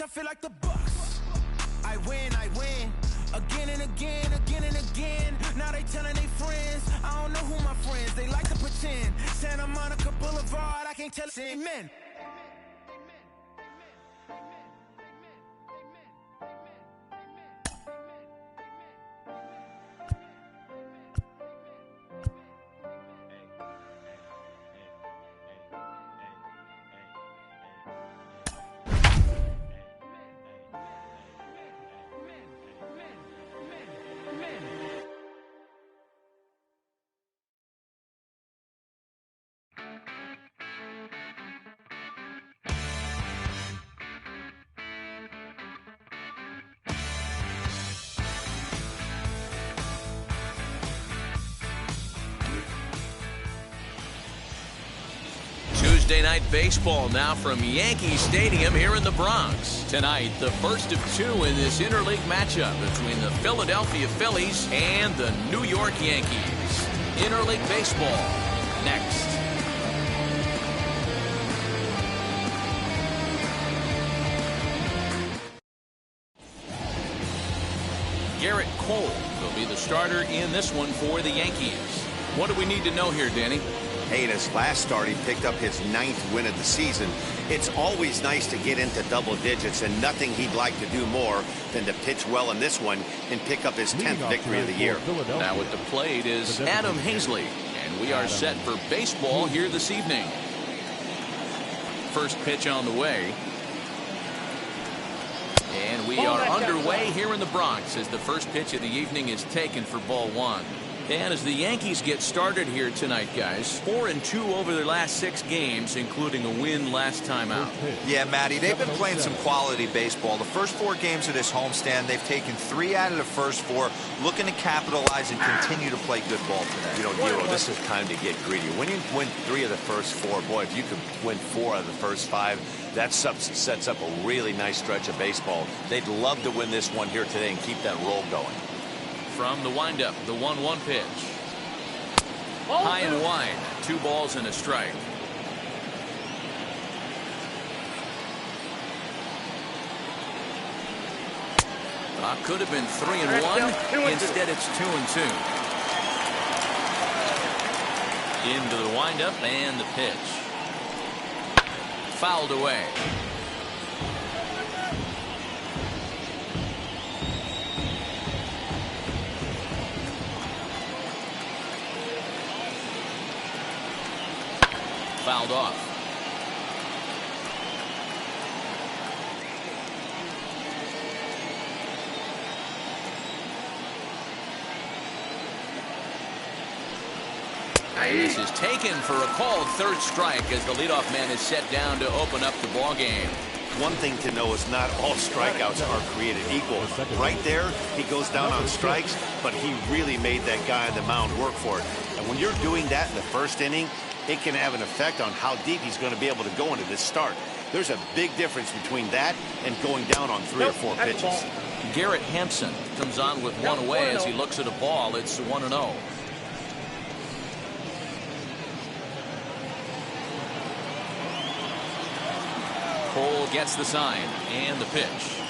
I feel like the Bucks. I win, again and again, again and again. Now they telling their friends, I don't know who my friends, they like to pretend. Santa Monica Boulevard, I can't tell it. Amen. Tuesday night baseball now from Yankee Stadium here in the Bronx. Tonight, the first of two in this interleague matchup between the Philadelphia Phillies and the New York Yankees. Interleague baseball next. Garrett Cole will be the starter in this one for the Yankees. What do we need to know here, Danny? Hey, in his last start, he picked up his 9th win of the season. It's always nice to get into double digits, and nothing he'd like to do more than to pitch well in this one and pick up his 10th victory of the year. Now at the plate is Adam Hazley, and we are set for baseball here this evening. First pitch on the way. And we are underway here in the Bronx as the first pitch of the evening is taken for ball one. And as the Yankees get started here tonight, guys, 4-2 over their last 6 games, including a win last time out. Yeah, Matty, they've been playing some quality baseball. The first 4 games of this homestand, they've taken 3 out of the first 4, looking to capitalize and continue to play good ball today. You know, Nero, this is time to get greedy. When you win 3 of the first 4, boy, if you could win 4 out of the first 5, that sets up a really nice stretch of baseball. They'd love to win this one here today and keep that roll going. From the windup, the 1-1 pitch. High and wide, 2 balls and a strike. Could have been 3-1. Instead, it's 2-2. Into the windup and the pitch. Fouled away. Fouled off. This is taken for a called third strike as the leadoff man is set down to open up the ball game. One thing to know is not all strikeouts are created equal. Right there, he goes down on strikes, but he really made that guy on the mound work for it. And when you're doing that in the first inning, it can have an effect on how deep he's going to be able to go into this start. There's a big difference between that and going down on 3 or 4 pitches. Garrett Hampson comes on with 1 away as he looks at a ball. It's 1-0. Cole gets the sign and the pitch.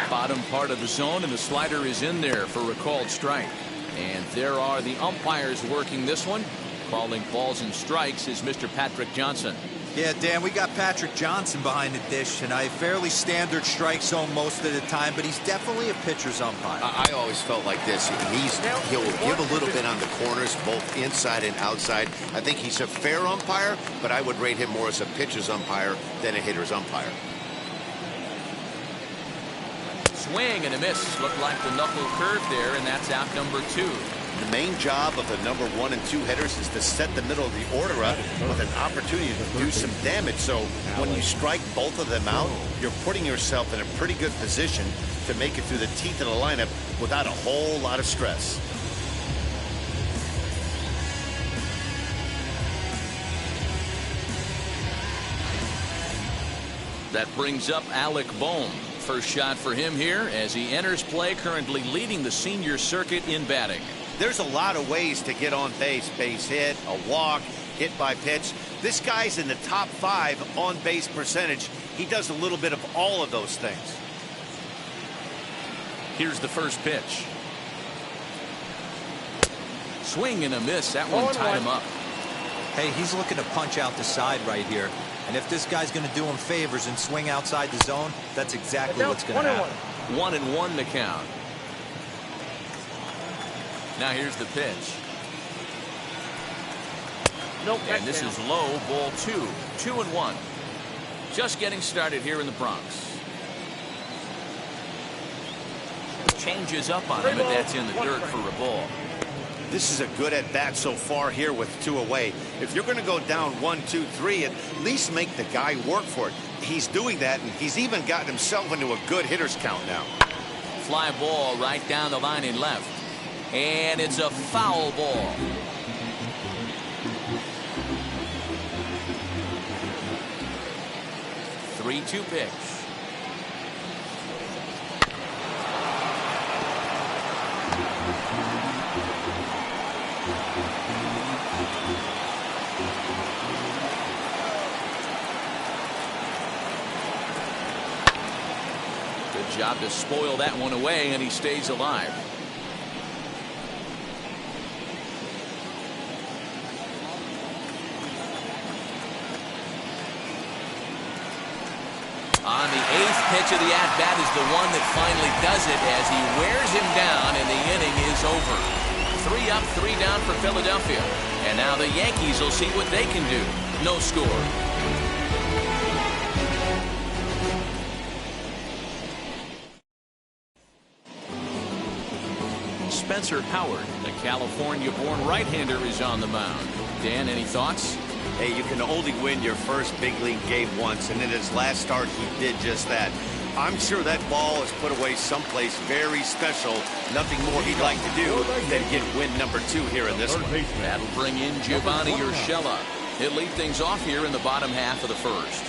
Bottom part of the zone, and the slider is in there for a called strike. And there are the umpires working this one. Calling balls and strikes is Mr. Patrick Johnson. Yeah, Dan, we got Patrick Johnson behind the dish tonight. Fairly standard strike zone most of the time, but he's definitely a pitcher's umpire. I always felt like this. He'll give a little bit on the corners, both inside and outside. I think he's a fair umpire, but I would rate him more as a pitcher's umpire than a hitter's umpire. Swing and a miss. Looked like the knuckle curve there, and that's out number 2. The main job of the number 1 and 2 hitters is to set the middle of the order up with an opportunity to do some damage. So when you strike both of them out, you're putting yourself in a pretty good position to make it through the teeth of the lineup without a whole lot of stress. That brings up Alec Bohm. First shot for him here as he enters play, currently leading the senior circuit in batting. There's a lot of ways to get on base. Base hit, a walk, hit by pitch. This guy's in the top 5 on base percentage. He does a little bit of all of those things. Here's the first pitch. Swing and a miss. That one tied him up. Hey, he's looking to punch out the side right here. And if this guy's going to do him favors and swing outside the zone, that's exactly what's going to happen. 1-1 to count. Now here's the pitch. Nope, and this is low, ball 2. 2-1. Just getting started here in the Bronx. Changes up on him, and that's in the dirt for a ball. This is a good at bat so far here with 2 away. If you're going to go down 1, 2, 3, at least make the guy work for it. He's doing that, and he's even gotten himself into a good hitter's count now. Fly ball right down the line in left. And it's a foul ball. Three-two pitch. Good job to spoil that one away, and he stays alive. On the 8th pitch of the at-bat is the one that finally does it as he wears him down, and the inning is over. 3 up, 3 down for Philadelphia. And now the Yankees will see what they can do. No score. Spencer Howard, the California-born right-hander, is on the mound. Dan, any thoughts? Hey, you can only win your first big league game once, and in his last start, he did just that. I'm sure that ball is put away someplace very special. Nothing more he'd like to do than get win number 2 here in this one. That'll bring in Giovanni Urshela. He'll lead things off here in the bottom half of the first.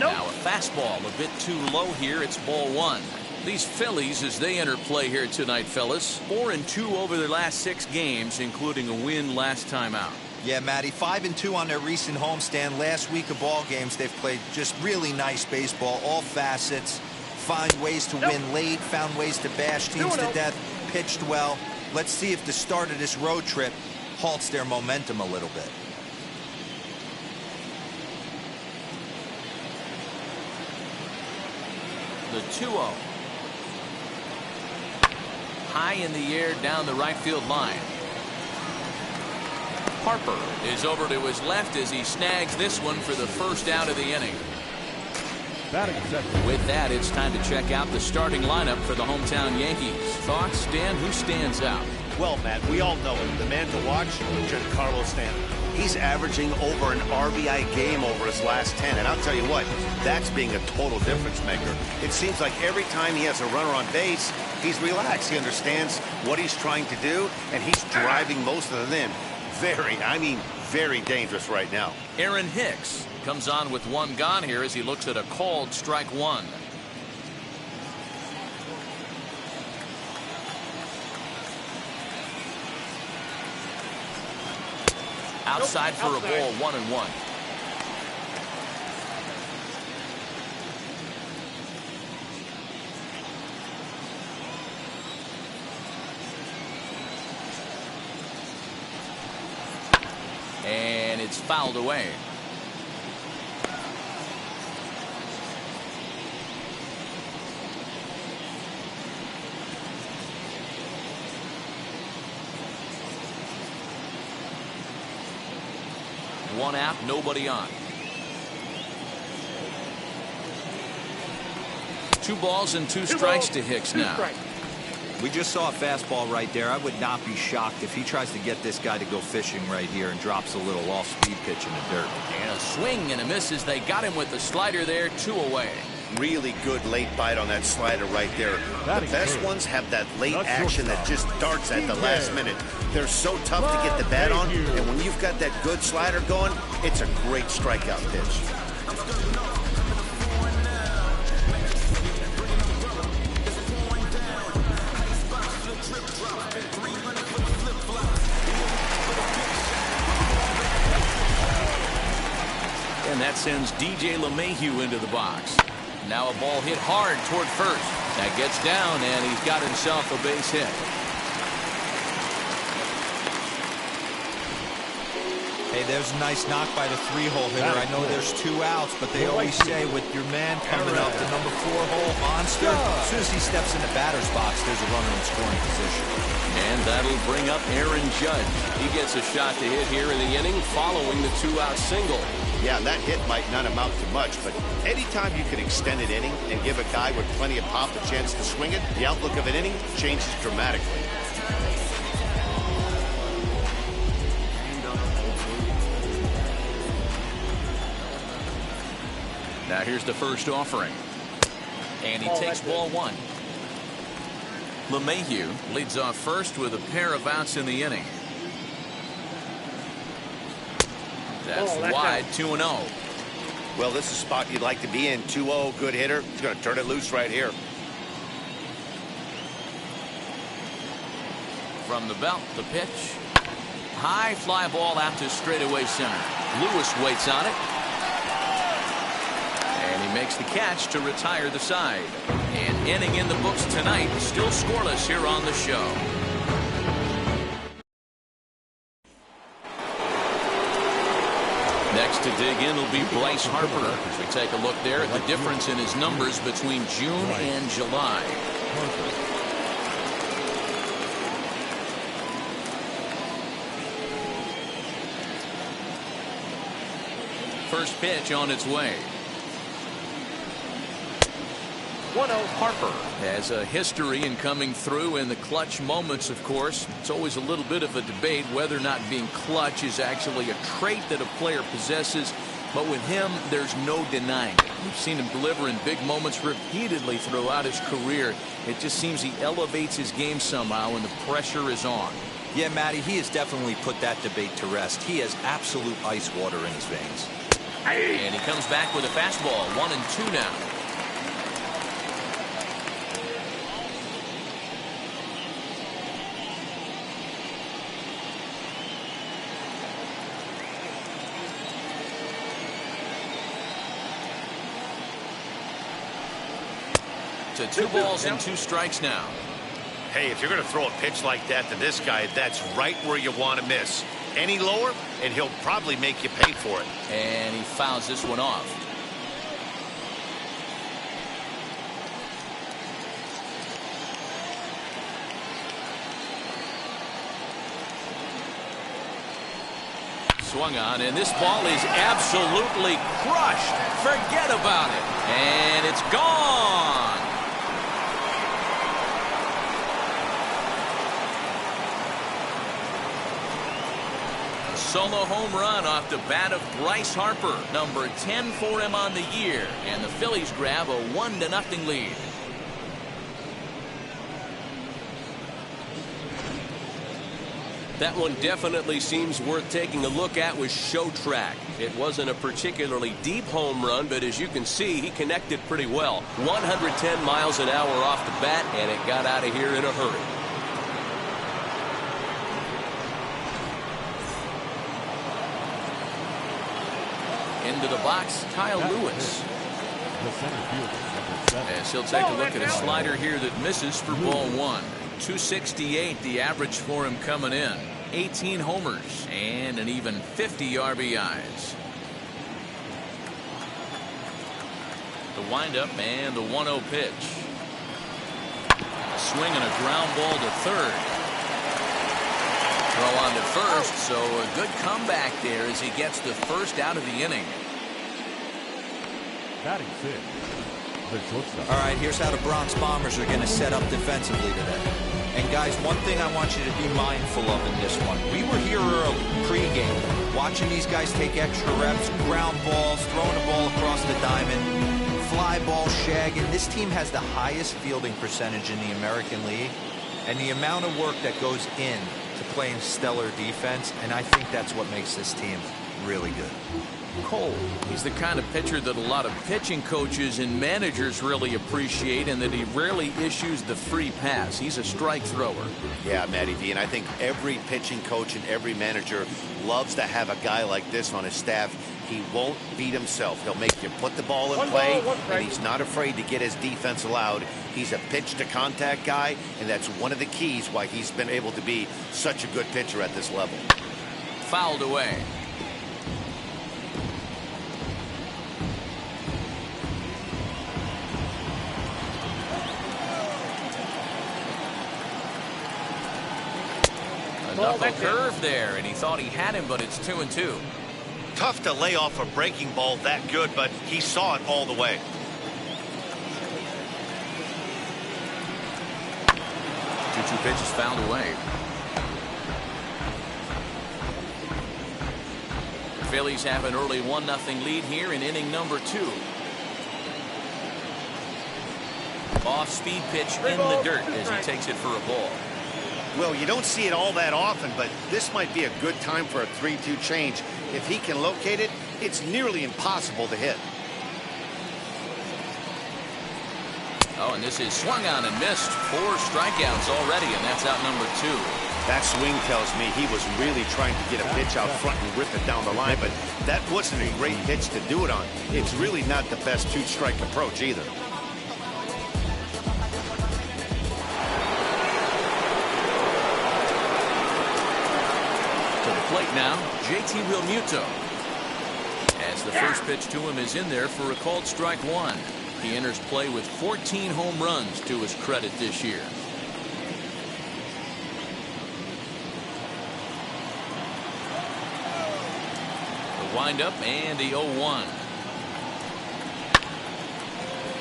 Now a fastball a bit too low here. It's ball 1. These Phillies, as they enter play here tonight, fellas, 4-2 over their last 6 games, including a win last time out. Yeah, Matty, 5-2 on their recent homestand. Last week of ball games, they've played just really nice baseball, all facets. Find ways to win late, found ways to bash teams to death, pitched well. Let's see if the start of this road trip halts their momentum a little bit. The 2-0. High in the air down the right field line. Harper is over to his left as he snags this one for the first out of the inning. With that, it's time to check out the starting lineup for the hometown Yankees. Thoughts, Dan? Who stands out? Well, Matt, we all know it. The man to watch, Giancarlo Stanton. He's averaging over an RBI game over his last 10. And I'll tell you what, that's being a total difference maker. It seems like every time he has a runner on base, he's relaxed. He understands what he's trying to do, and he's driving most of them in. Very dangerous right now. Aaron Hicks comes on with 1 gone here as he looks at a called strike 1. Outside for a ball, 1-1. And it's fouled away. One out, nobody on. 2 balls and 2 strikes to Hicks now. We just saw a fastball right there. I would not be shocked if he tries to get this guy to go fishing right here and drops a little off-speed pitch in the dirt. And a swing and a miss as they got him with the slider there, 2 away. Really good late bite on that slider right there. The best ones have that late action that just darts at the last minute. They're so tough to get the bat on, and when you've got that good slider going, it's a great strikeout pitch. sends DJ LeMahieu into the box. Now a ball hit hard toward first. That gets down, and he's got himself a base hit. Hey, there's a nice knock by the 3-hole hitter. I know there's 2 outs, but they always say with your man coming up, the number 4-hole monster, as soon as he steps in the batter's box, there's a runner in scoring position. And that'll bring up Aaron Judge. He gets a shot to hit here in the inning following the 2-out single. Yeah, that hit might not amount to much, but anytime you can extend an inning and give a guy with plenty of pop a chance to swing it, the outlook of an inning changes dramatically. Now here's the first offering. And he takes ball 1. LeMahieu leads off first with a pair of outs in the inning. That's wide, 2-0. Well, this is a spot you'd like to be in. 2-0, good hitter. He's going to turn it loose right here. From the belt, the pitch. High fly ball out to straightaway center. Lewis waits on it. And he makes the catch to retire the side. And inning in the books tonight, still scoreless here on the show. Next to dig in will be Bryce Harper. As we take a look there at the difference in his numbers between June and July. First pitch on its way. 1-0 Harper. Has a history in coming through in the clutch moments, of course. It's always a little bit of a debate whether or not being clutch is actually a trait that a player possesses. But with him, there's no denying it. We've seen him deliver in big moments repeatedly throughout his career. It just seems he elevates his game somehow when the pressure is on. Yeah, Matty, he has definitely put that debate to rest. He has absolute ice water in his veins. And he comes back with a fastball. 1-2 now. To 2 balls and 2 strikes now. Hey, if you're going to throw a pitch like that to this guy, that's right where you want to miss. Any lower, and he'll probably make you pay for it. And he fouls this one off. Swung on, and this ball is absolutely crushed. Forget about it. And it's gone. Solo home run off the bat of Bryce Harper, number 10 for him on the year, and the Phillies grab a 1-0 lead. That one definitely seems worth taking a look at with Show Track. It wasn't a particularly deep home run, but as you can see, he connected pretty well. 110 miles an hour off the bat, and it got out of here in a hurry. Into the box, Kyle Lewis. As he'll take a look at a slider here that misses for ball 1. 268 the average for him coming in. 18 homers and an even 50 RBIs. The windup and the 1-0 pitch. A swing and a ground ball to third. Throw on to first, so a good comeback there as he gets the first out of the inning. Batting fifth. All right, here's how the Bronx Bombers are going to set up defensively today. And guys, one thing I want you to be mindful of in this one. We were here early, pregame, watching these guys take extra reps, ground balls, throwing the ball across the diamond, fly ball, shagging. This team has the highest fielding percentage in the American League, and the amount of work that goes in to playing stellar defense, and I think that's what makes this team really good. Cole, he's the kind of pitcher that a lot of pitching coaches and managers really appreciate, and that he rarely issues the free pass. He's a strike thrower. Yeah, Matty D, and I think every pitching coach and every manager loves to have a guy like this on his staff. He won't beat himself. He'll make you put the ball in play, and he's not afraid to get his defense allowed. He's a pitch-to-contact guy, and that's one of the keys why he's been able to be such a good pitcher at this level. Fouled away. A knuckle curve there, and he thought he had him, but it's 2-2. Tough to lay off a breaking ball that good, but he saw it all the way. Two pitches fouled away. The Phillies have an early 1-0 lead here in inning number 2. Off-speed pitch in the dirt as he takes it for a ball. Well, you don't see it all that often, but this might be a good time for a 3-2 change. If he can locate it, it's nearly impossible to hit. Oh, and this is swung on and missed. 4 strikeouts already, and that's out number 2. That swing tells me he was really trying to get a pitch out front and rip it down the line, but that wasn't a great pitch to do it on. It's really not the best 2-strike approach either. Plate now, JT Realmuto. As the first pitch to him is in there for a called strike 1. He enters play with 14 home runs to his credit this year. The windup and the 0-1.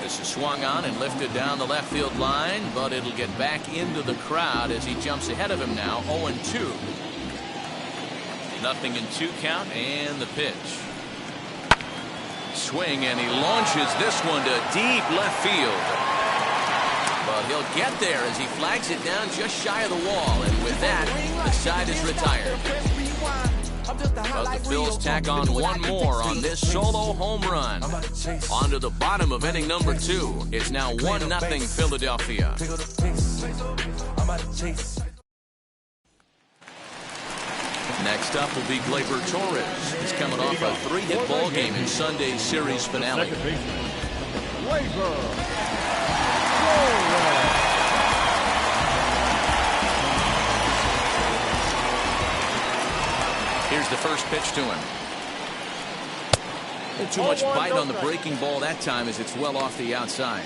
This is swung on and lifted down the left field line, but it'll get back into the crowd as he jumps ahead of him now, 0-2. 0-2 count, and the pitch. Swing, and he launches this one to deep left field. But he'll get there as he flags it down just shy of the wall, and with that, the side is retired. But the Phils tack on one more on this solo home run. On to the bottom of inning number 2. It's now 1-0 Philadelphia. Next up will be Gleyber Torres. He's coming off a 3-hit ball game in Sunday's series finale. Here's the first pitch to him. Too much bite on the breaking ball that time as it's well off the outside.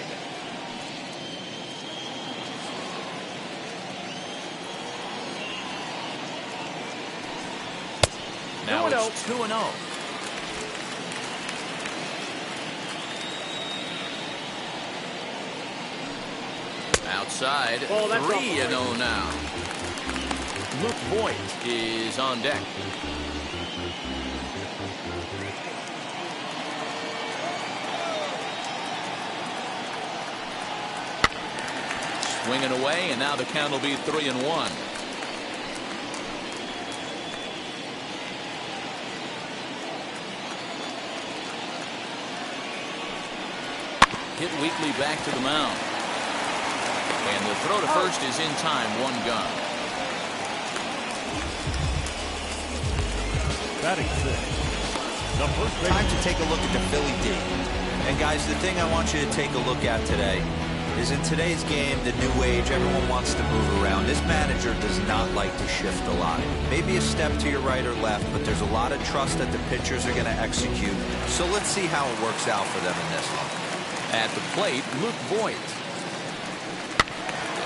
Now it's 2-0. Outside, 3-0 now. Luke Voigt is on deck. Swinging away, and now the count will be 3-1. Hit weakly back to the mound. And the throw to first is in time, 1 gun. Batting 6. Time to take a look at the Philly D. And guys, the thing I want you to take a look at today is in today's game, the new age, everyone wants to move around. This manager does not like to shift a lot. Maybe a step to your right or left, but there's a lot of trust that the pitchers are going to execute. So let's see how it works out for them in this one. At the plate, Luke Voigt.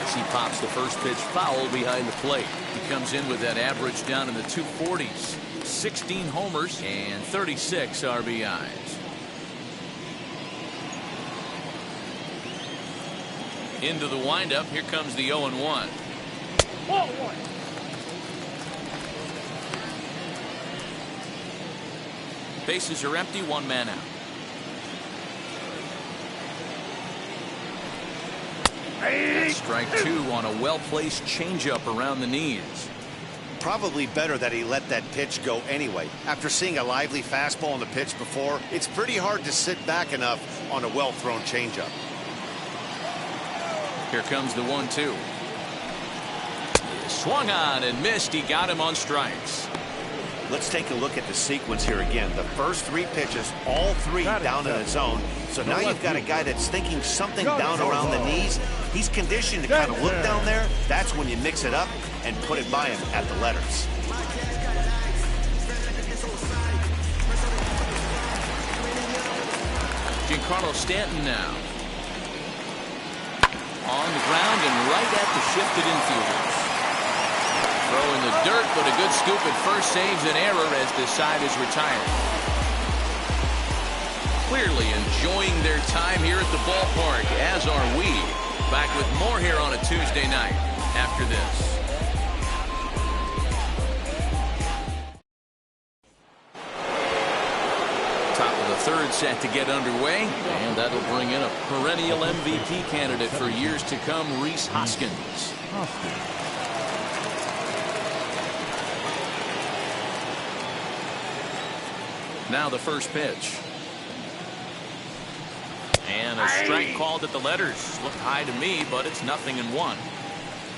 As he pops the first pitch foul behind the plate. He comes in with that average down in the 240s. 16 homers and 36 RBIs. Into the windup. Here comes the 0-1. Bases are empty. 1 man out. That's strike 2 on a well-placed changeup around the knees. Probably better that he let that pitch go anyway. After seeing a lively fastball on the pitch before, it's pretty hard to sit back enough on a well-thrown changeup. Here comes the 1-2. Swung on and missed. He got him on strikes. Let's take a look at the sequence here again. The first 3 pitches, all 3 down in the zone. So now you've got a guy that's thinking something down around the knees. He's conditioned to kind of look down there. That's when you mix it up and put it by him at the letters. Giancarlo Stanton now. On the ground and right at the shifted infielders. Throw in the dirt, but a good scoop at first saves an error as the side is retired. Clearly enjoying their time here at the ballpark, as are we. Back with more here on a Tuesday night after this. Top of the third set to get underway, and that'll bring in a perennial MVP candidate for years to come, Rhys Hoskins. Now the first pitch. And a strike called at the letters. Looked high to me, but it's 0-1.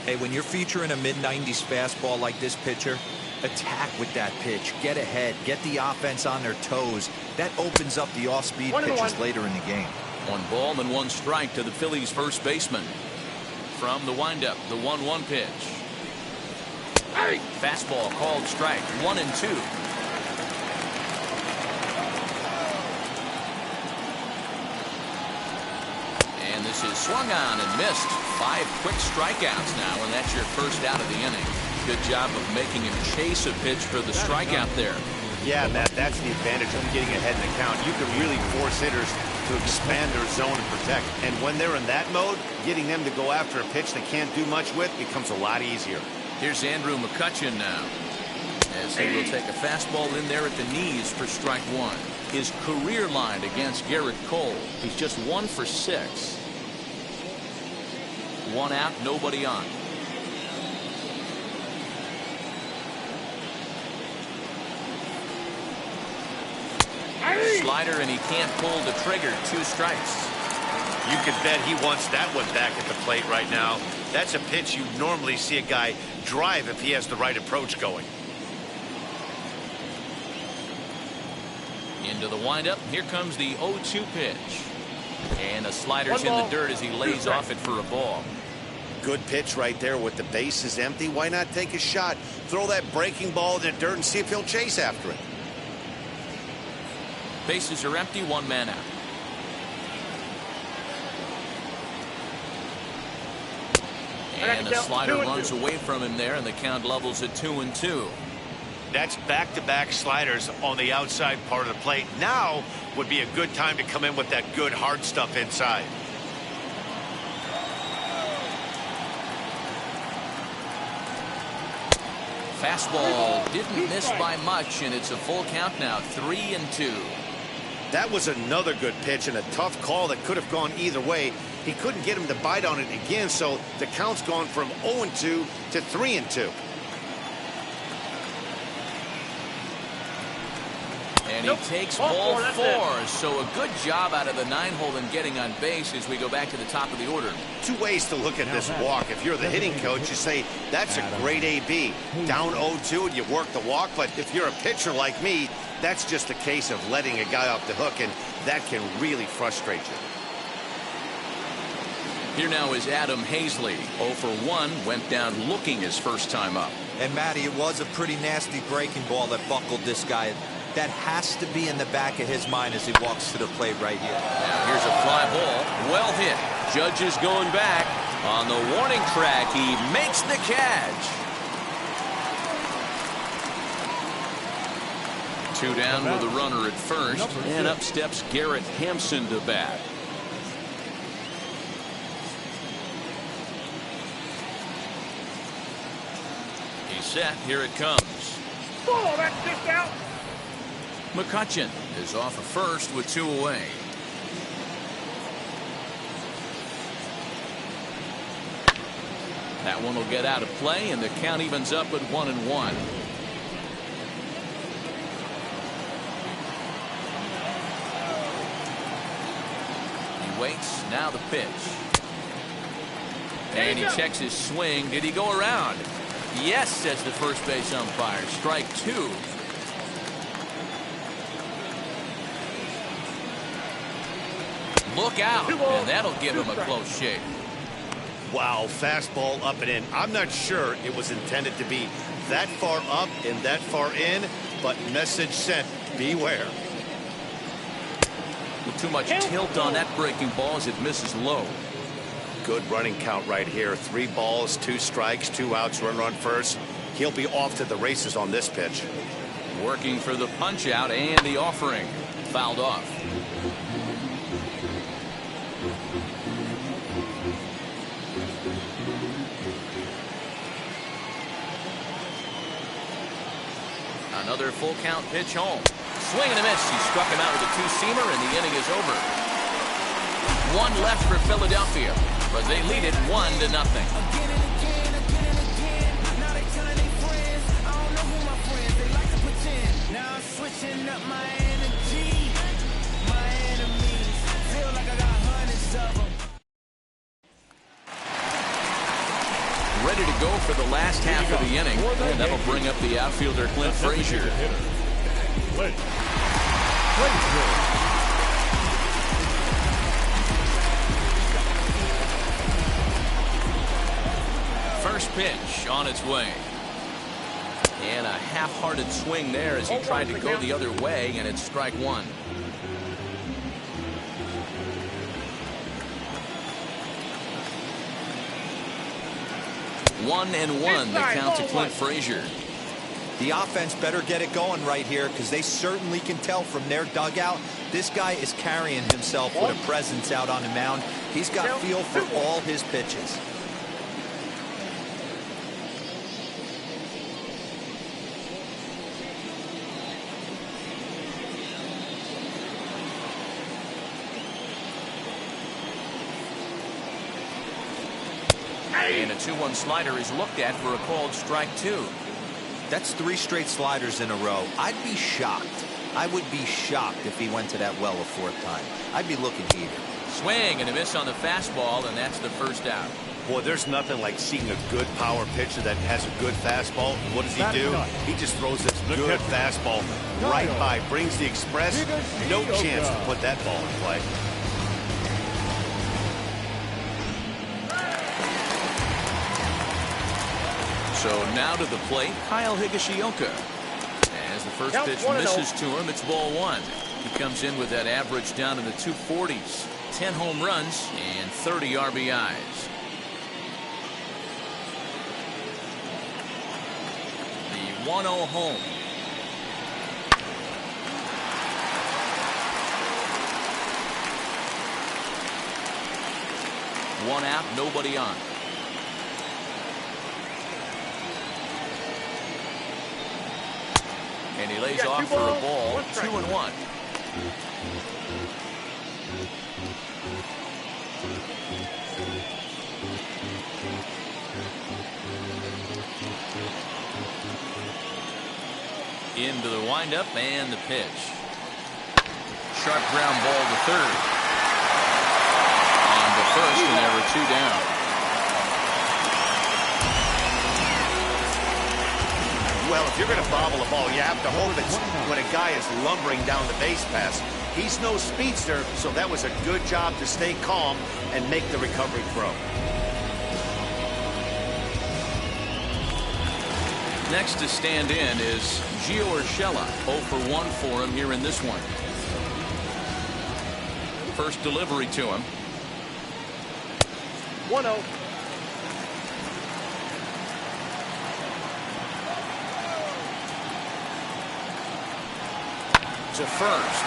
Hey, when you're featuring a mid-90s fastball like this pitcher, attack with that pitch. Get ahead. Get the offense on their toes. That opens up the off-speed pitches later in the game. 1 ball and 1 strike to the Phillies first baseman. From the windup, the 1-1 pitch. Fastball called strike. 1-2. This is swung on and missed. 5 quick strikeouts now, and that's your first out of the inning. Good job of making him chase a pitch for the strikeout there. Yeah, Matt, that's the advantage of getting ahead in the count. You can really force hitters to expand their zone and protect. And when they're in that mode, getting them to go after a pitch they can't do much with becomes a lot easier. Here's Andrew McCutchen now, as he will take a fastball in there at the knees for strike 1. His career line against Garrett Cole, he's just 1 for 6. 1 out, nobody on. Slider, and he can't pull the trigger. 2 strikes. You can bet he wants that one back at the plate right now. That's a pitch you normally see a guy drive if he has the right approach going. Into the windup. Here comes the 0-2 pitch. And a slider's in the dirt as he lays off it for a ball. Good pitch right there with the bases empty. Why not take a shot? Throw that breaking ball in the dirt and see if he'll chase after it. Bases are empty, 1 man out. And a slider runs away from him there, and the count levels at 2-2. That's back-to-back sliders on the outside part of the plate. Now would be a good time to come in with that good hard stuff inside. Fastball didn't miss by much, and it's a full count now, 3-2. That was another good pitch and a tough call that could have gone either way. He couldn't get him to bite on it again, so the count's gone from 0-2 to 3-2. And he takes ball 4, so a good job out of the 9-hole in getting on base as we go back to the top of the order. 2 ways to look at this walk. If you're the hitting coach, you say, that's a great AB. Down 0-2 and you work the walk, but if you're a pitcher like me, that's just a case of letting a guy off the hook, and that can really frustrate you. Here now is Adam Hazley. 0 for 1, went down looking his first time up. And, Matty, it was a pretty nasty breaking ball that buckled this guy. That has to be in the back of his mind as he walks to the plate right here. Now here's a fly ball. Well hit. Judge is going back. On the warning track, he makes the catch. 2 down with a runner at first. And up steps Garrett Hampson to bat. He's set. Here it comes. Oh, that's just out. McCutchen is off of first with 2 away. That one will get out of play, and the count evens up at 1-1. He waits. Now the pitch. And he checks his swing. Did he go around? Yes, says the first base umpire. Strike 2. Look out, and that'll give him a close shave. Wow, fastball up and in. I'm not sure it was intended to be that far up and that far in, but message sent, beware. With too much tilt on that breaking ball as it misses low. Good running count right here. 3 balls, 2 strikes, 2 outs, run first. He'll be off to the races on this pitch. Working for the punch out and the offering. Fouled off. Another full count pitch home. Swing and a miss. He struck him out with a 2-seamer, and the inning is over. 1 left for Philadelphia, but they lead it 1-0. Switching up my energy, my enemies feel like I got hundreds of them. Ready to go for the last half of the inning, and that'll bring up the outfielder Clint Frazier. First pitch on its way. And a half-hearted swing there as he tried to go the other way, and it's strike 1. 1-1 the count to Clint Frazier. The offense better get it going right here, because they certainly can tell from their dugout this guy is carrying himself with a presence out on the mound. He's got feel for all his pitches. And a 2-1 slider is looked at for a called strike 2. That's 3 straight sliders in a row. I'd be shocked. I would be shocked if he went to that well a 4th time. I'd be looking heated. Swing and a miss on the fastball, and that's the first out. Boy, there's nothing like seeing a good power pitcher that has a good fastball. What does he do? He just throws this good fastball right by, brings the express. No chance to put that ball in play. So now to the plate, Kyle Higashioka. As the first pitch misses to him, it's ball 1. He comes in with that average down in the 240s. 10 home runs and 30 RBIs. The 1-0 home. One out, nobody on. And he lays off for a ball. 2-1. Into the windup and the pitch. Sharp ground ball to third. On to first, and there were 2 down. Well, if you're going to bobble a ball, you have to hope it's when a guy is lumbering down the base pass. He's no speedster, so that was a good job to stay calm and make the recovery throw. Next to stand in is Gio Urshela. 0 for 1 for him here in this one. First delivery to him. 1-0. To first.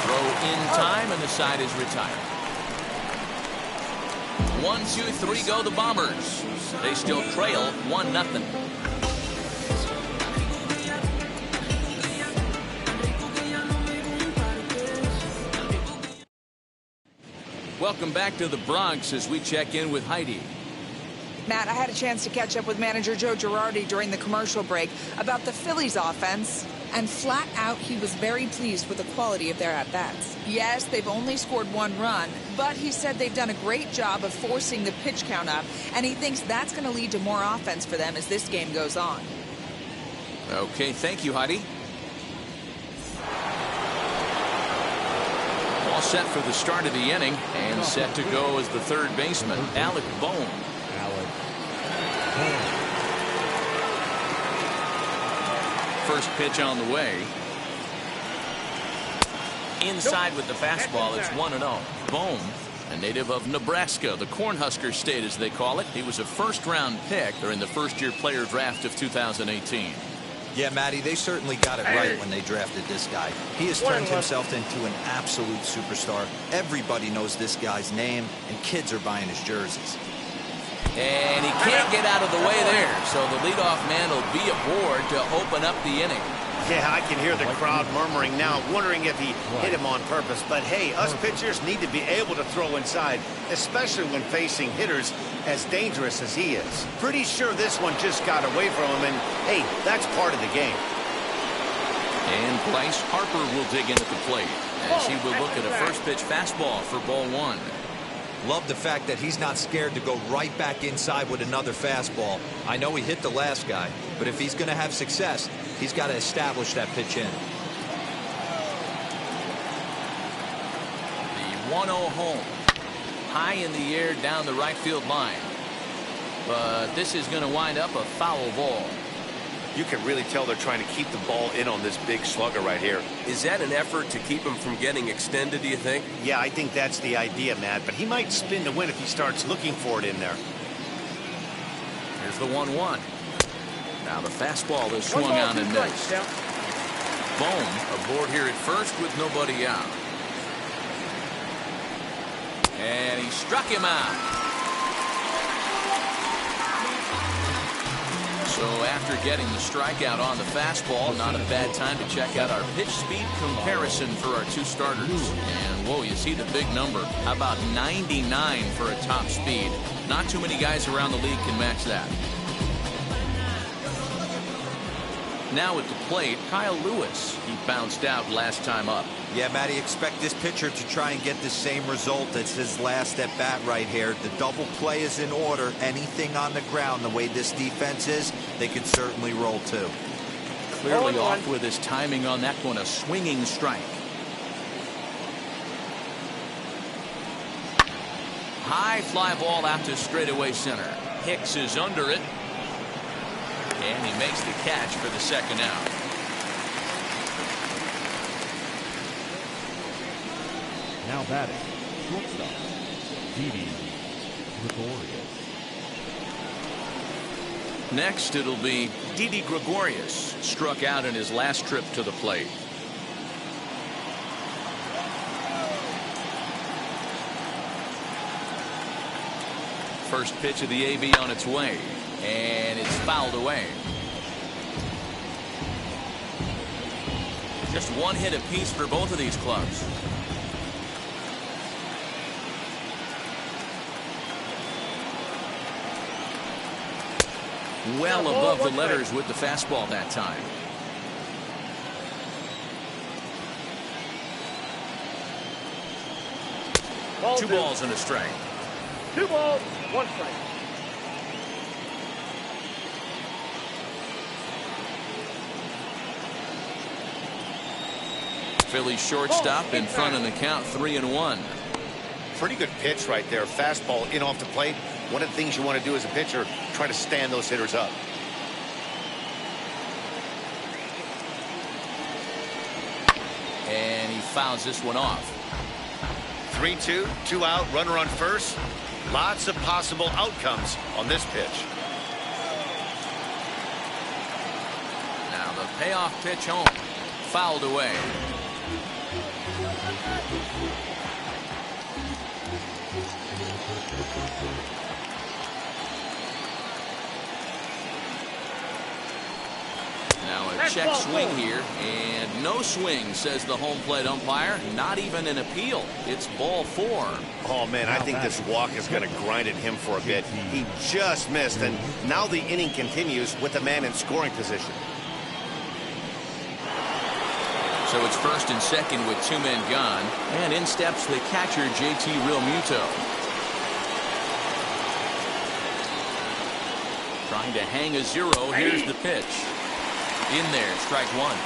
Throw in time, and the side is retired. 1, 2, 3 go the Bombers. They still trail 1-0. Welcome back to the Bronx as we check in with Heidi. Matt, I had a chance to catch up with manager Joe Girardi during the commercial break about the Phillies offense, and flat out he was very pleased with the quality of their at-bats. Yes, they've only scored 1 run, but he said they've done a great job of forcing the pitch count up, and he thinks that's going to lead to more offense for them as this game goes on. Okay, thank you, Heidi. set for the start of the inning, and set to go as the third baseman, Alec Bohm. First pitch on the way. Inside with the fastball, it's 1-0. Bohm, a native of Nebraska, the Cornhusker State as they call it. He was a first-round pick during the first-year player draft of 2018. Yeah, Matty, they certainly got it right when they drafted this guy. He has turned himself into an absolute superstar. Everybody knows this guy's name, and kids are buying his jerseys. And he can't get out of the way there, so the leadoff man will be aboard to open up the inning. Yeah, I can hear the crowd murmuring now, wondering if he hit him on purpose. But hey, us pitchers need to be able to throw inside, especially when facing hitters as dangerous as he is. Pretty sure this one just got away from him, and hey, that's part of the game. And Bryce Harper will dig in at the plate as he will look at a first pitch fastball for ball one. Love the fact that he's not scared to go right back inside with another fastball. I know he hit the last guy, but if he's going to have success, he's got to establish that pitch in. The 1-0 home. High in the air down the right field line. But this is going to wind up a foul ball. You can really tell they're trying to keep the ball in on this big slugger right here. Is that an effort to keep him from getting extended, do you think? Yeah, I think that's the idea, Matt. But he might spin to win if he starts looking for it in there. Here's the 1-1. Now the fastball is swung on and missed. Bohm aboard here at first with nobody out. And he struck him out. So after getting the strikeout on the fastball, not a bad time to check out our pitch speed comparison for our two starters. And whoa, you see the big number. How about 99 for a top speed? Not too many guys around the league can match that. Now at the plate, Kyle Lewis. He bounced out last time up. Yeah, Matty, expect this pitcher to try and get the same result as his last at bat right here. The double play is in order. Anything on the ground, the way this defense is, they could certainly roll too. Clearly off with his timing on that one, a swinging strike. High fly ball out to straightaway center. Hicks is under it. And he makes the catch for the second out. Now batting, shortstop, Didi Gregorius. Next, it'll be Didi Gregorius, struck out in his last trip to the plate. First pitch of the AV on its way, and it's fouled away. Just one hit apiece for both of these clubs. Well above the letters with the fastball that time. Two balls and a strike. 2 balls, 1 strike. Phillies shortstop in front of the count, 3-1. Pretty good pitch right there. Fastball in off the plate. One of the things you want to do as a pitcher, try to stand those hitters up. And he fouls this one off. 3-2, 2 out, runner on first. Lots of possible outcomes on this pitch. Now the payoff pitch home. Fouled away. Now a check swing here, and no swing, says the home plate umpire. Not even an appeal. It's ball 4. Oh, man, I think this walk is going to grind at him for a bit. He just missed, and now the inning continues with the man in scoring position. So it's first and second with 2 men gone, and in steps the catcher, JT Realmuto. Trying to hang a 0. Here's the pitch. In there, strike 1.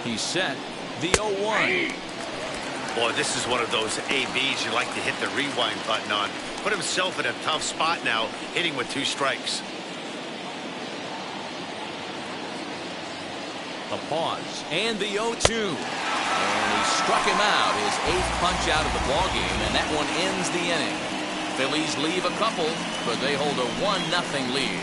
He's set. The 0-1. Boy, this is one of those ABs you like to hit the rewind button on. Put himself in a tough spot now, hitting with 2 strikes. A pause. And the 0-2. And he struck him out. His 8th punch out of the ballgame, and that one ends the inning. Phillies leave a couple, but they hold a 1-0 lead.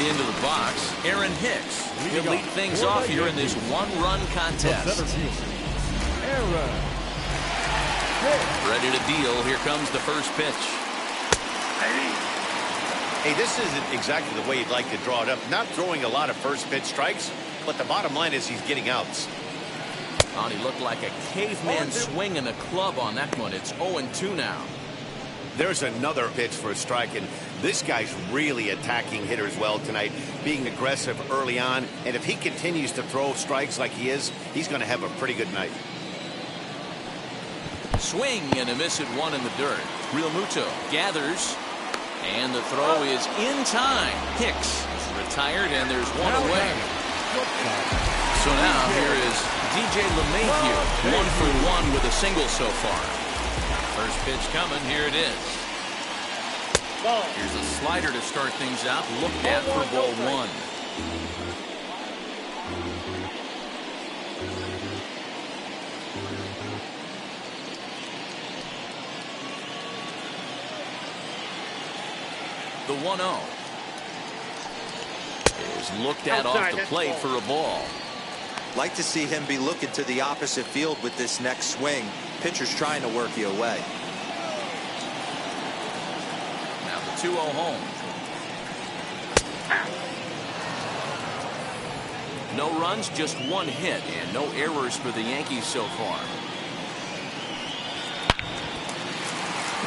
Into the box, Aaron Hicks. He'll lead things off here in this 1-run contest. Ready to deal. Here comes the first pitch. Hey, this isn't exactly the way you'd like to draw it up. Not throwing a lot of first pitch strikes, but the bottom line is he's getting outs. Oh, he looked like a caveman swinging a club on that one. It's 0-2 now. There's another pitch for a strike, and this guy's really attacking hitters well tonight, being aggressive early on. And if he continues to throw strikes like he is, he's going to have a pretty good night. Swing and a miss at 1 in the dirt. Real Muto gathers, and the throw is in time. Hicks is retired, and there's 1 away. So now here is DJ LeMahieu, 1 for 1 with a single so far. First pitch coming. Here it is. Here's a slider to start things out. Looked at for ball 1. The 1-0 is looked at off the plate for a ball. Like to see him be looking to the opposite field with this next swing. Pitcher's trying to work you away. Now the 2-0 home. No runs, just 1 hit, and no errors for the Yankees so far.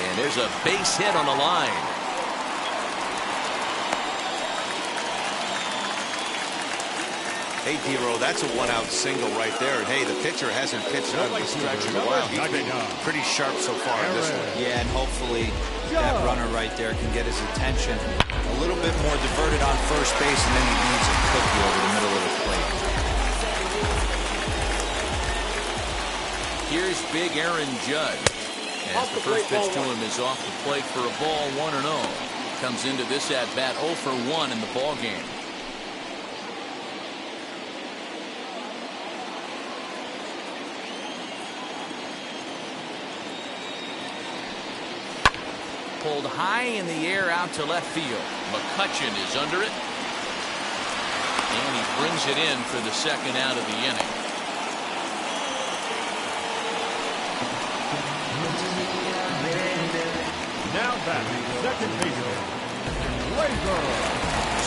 And there's a base hit on the line. Hey, D-Row, that's a 1-out single right there. And hey, the pitcher hasn't pitched out of the stretch in a while. He's been pretty sharp so far in this one. Yeah, and hopefully that runner right there can get his attention a little bit more diverted on first base, and then he needs a cookie over the middle of the plate. Here's big Aaron Judge. As the first pitch to him is off the plate for a ball, 1-0. Comes into this at-bat 0 for 1 in the ballgame. Pulled high in the air out to left field. McCutchen is under it. And he brings it in for the second out of the inning. Now batting, second baseman, Gleyber.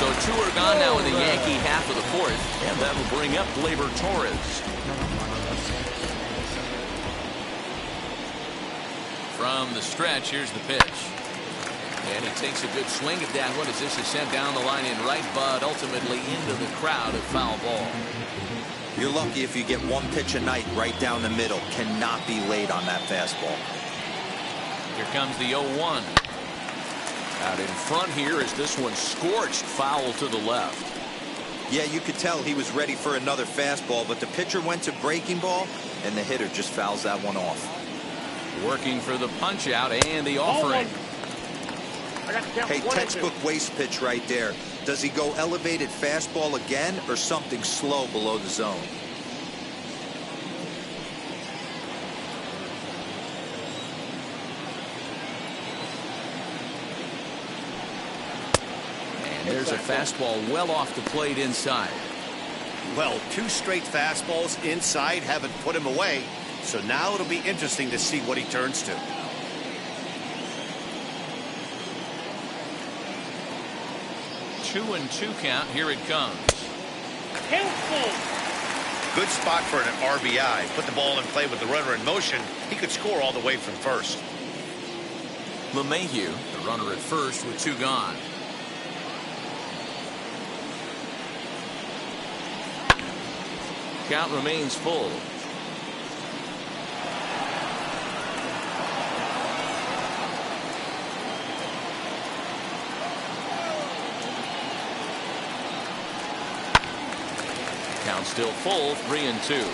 So 2 are gone now in the Yankee half of the 4th, and that'll bring up Gleyber Torres. From the stretch, here's the pitch. And he takes a good swing at that one as this is sent down the line in right, but ultimately into the crowd, a foul ball. You're lucky if you get 1 pitch a night right down the middle. Cannot be late on that fastball. Here comes the 0-1. Out in front here is this one scorched foul to the left. Yeah, you could tell he was ready for another fastball, but the pitcher went to breaking ball, and the hitter just fouls that one off. Working for the punch out and the offering. Hey, textbook waste pitch right there. Does he go elevated fastball again or something slow below the zone? And there's a fastball well off the plate inside. Well, 2 straight fastballs inside haven't put him away. So now it'll be interesting to see what he turns to. Two and 2 count. Here it comes. Good spot for an RBI. Put the ball in play with the runner in motion. He could score all the way from first. LeMahieu, the runner at first with 2 gone. Count remains full. Count still full, 3-2.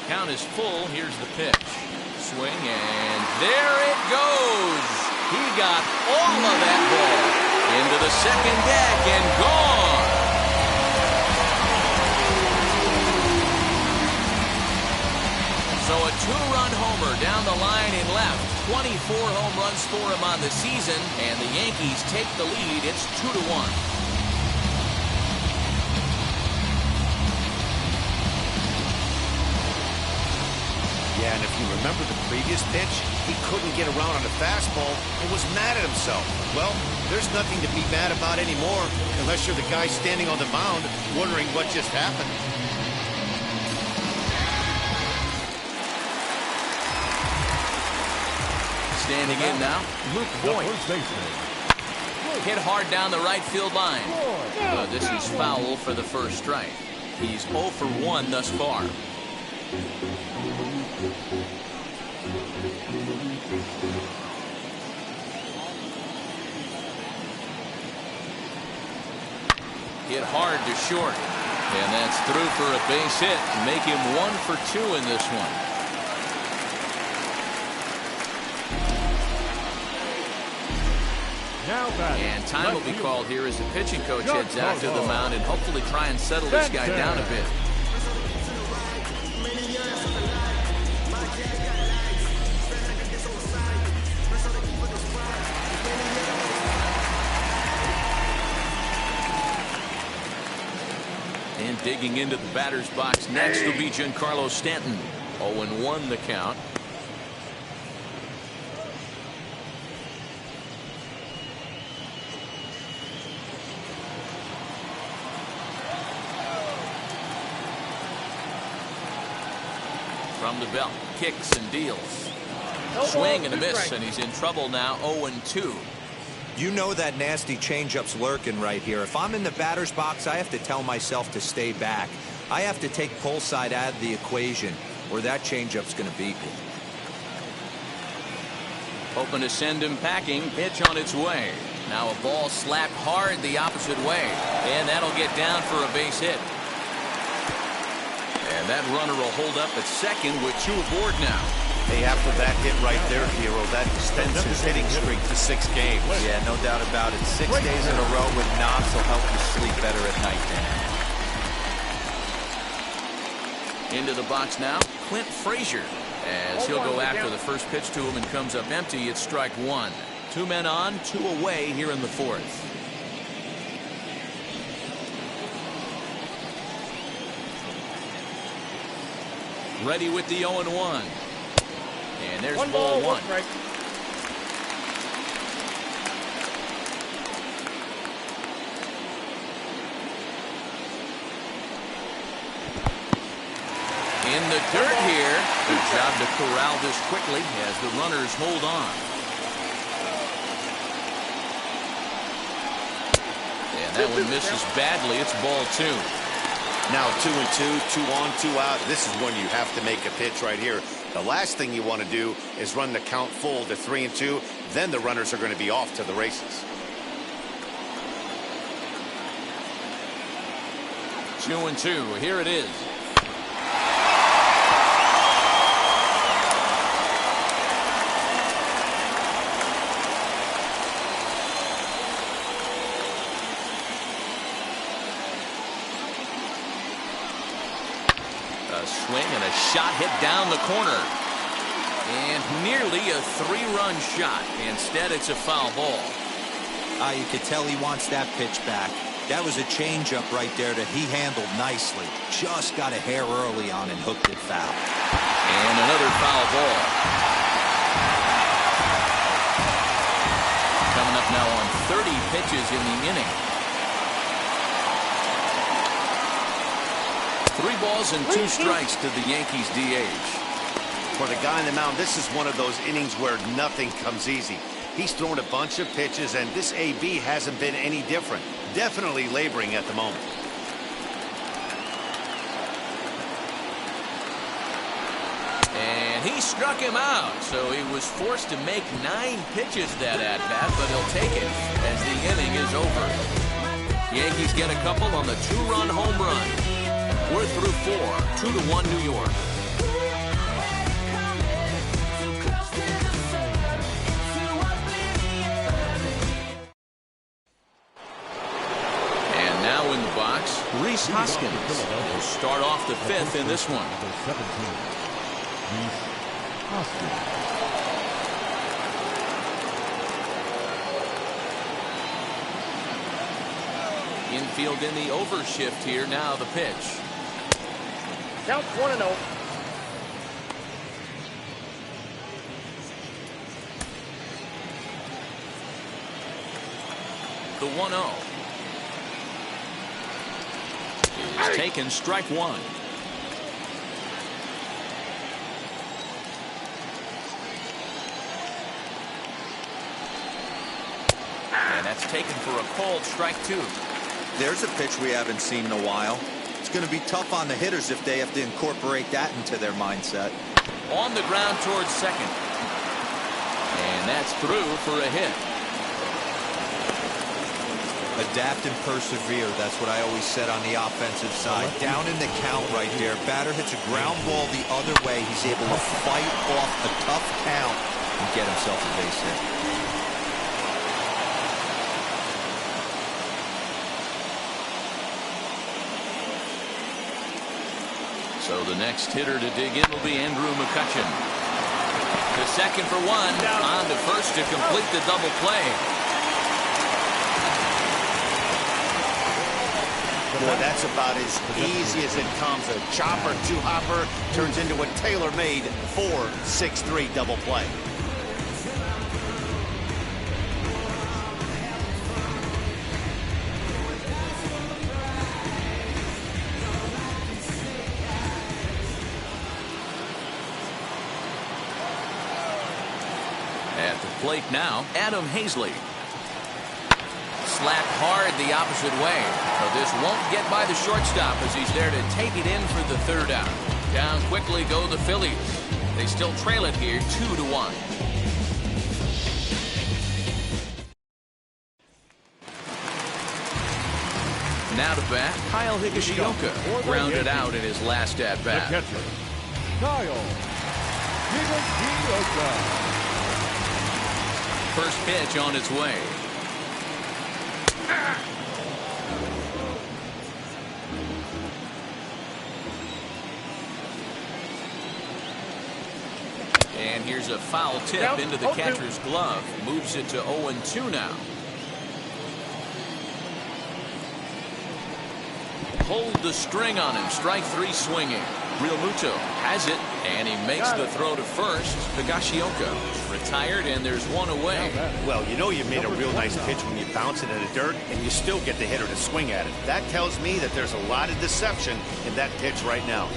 Count is full. Here's the pitch. Swing, and there it goes. He got all of that ball into the second deck and gone. So a two-run homer down the line in left. 24 home runs for him on the season, and the Yankees take the lead. It's 2-1. Yeah, and if you remember the previous pitch, he couldn't get around on a fastball and was mad at himself. Well, there's nothing to be mad about anymore unless you're the guy standing on the mound wondering what just happened. Standing in now, Luke Boyd. Hit hard down the right field line. This is foul for the first strike. He's 0 for 1 thus far. Hit hard to short. And that's through for a base hit. Make him 1 for 2 in this one. And time will be called here as the pitching coach heads out to the mound and hopefully try and settle this guy down a bit. And digging into the batter's box next will be Giancarlo Stanton. 0-1 the count. From the belt, kicks and deals. Swing and a miss, and he's in trouble now. 0-2. You know that nasty changeup's lurking right here. If I'm in the batter's box, I have to tell myself to stay back. I have to take pull side out of the equation, or that changeup's going to beat me. Hoping to send him packing. Pitch on its way. Now a ball slapped hard the opposite way, and that'll get down for a base hit. And that runner will hold up at second with 2 aboard now. Hey, after that hit right there, Hero, that extends his hitting streak to 6 games. Yeah, no doubt about it. 6 days in a row with knocks will help you sleep better at night, Dan. Into the box now, Clint Frazier. As he'll go after the first pitch to him and comes up empty, it's strike 1. 2 men on, 2 away here in the 4th. Ready with the 0-1. And there's ball 1. In the dirt here. Good job to corral this quickly as the runners hold on. And that one misses badly. It's ball 2. Now 2-2, 2 on, 2 out. This is when you have to make a pitch right here. The last thing you want to do is run the count full to 3-2. Then the runners are going to be off to the races. 2-2. Here it is. A swing and a shot hit down the corner. And nearly a 3-run shot. Instead, it's a foul ball. You could tell he wants that pitch back. That was a changeup right there that he handled nicely. Just got a hair early on and hooked it foul. And another foul ball. Coming up now on 30 pitches in the inning. 3 balls and 2 strikes to the Yankees DH. For the guy on the mound, this is one of those innings where nothing comes easy. He's thrown a bunch of pitches, and this AB hasn't been any different. Definitely laboring at the moment. And And he struck him out, so he was forced to make 9 pitches that at-bat, but he'll take it as the inning is over. Yankees get a couple on the 2-run home run. We're through 4, 2-1 New York. And now in the box, Rhys Hoskins will start off the 5th in this one. Infield in the overshift here. Now the pitch. Count 1-0. The 1-0. It's taken, strike 1. And that's taken for a cold strike 2. There's a pitch we haven't seen in a while. It's going to be tough on the hitters if they have to incorporate that into their mindset. On the ground towards second. And that's through for a hit. Adapt and persevere. That's what I always said on the offensive side. Down in the count right there. Batter hits a ground ball the other way. He's able to fight off a tough count and get himself a base hit. So the next hitter to dig in will be Andrew McCutchen. To second for 1. On to first to complete the double play. Boy, that's about as easy as it comes. A chopper, 2-hopper turns into a tailor-made 4-6-3 double play. At the plate now, Adam Hazley. Slapped hard the opposite way. So this won't get by the shortstop as he's there to take it in for the 3rd out. Down quickly go the Phillies. They still trail it here 2-1. Now to bat, Kyle Higashioka grounded out in his last at-bat. The catcher, Kyle Higashioka. First pitch on its way. And here's a foul tip into the catcher's glove. Moves it to 0-2 now. Hold the string on him. Strike 3 swinging. Real Muto has it, and he makes the throw to first. Higashioka retired, and there's one away. Well, you know you made a real nice pitch when you bounce it in the dirt, and you still get the hitter to swing at it. That tells me that there's a lot of deception in that pitch right now.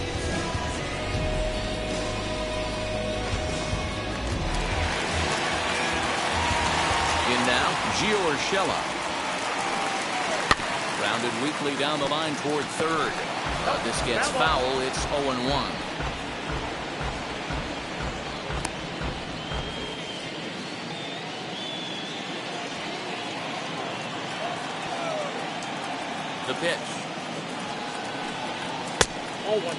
In now, Gio Urshela. Rounded weakly down the line toward 3rd. This gets foul. It's 0-1. The pitch. 0-1.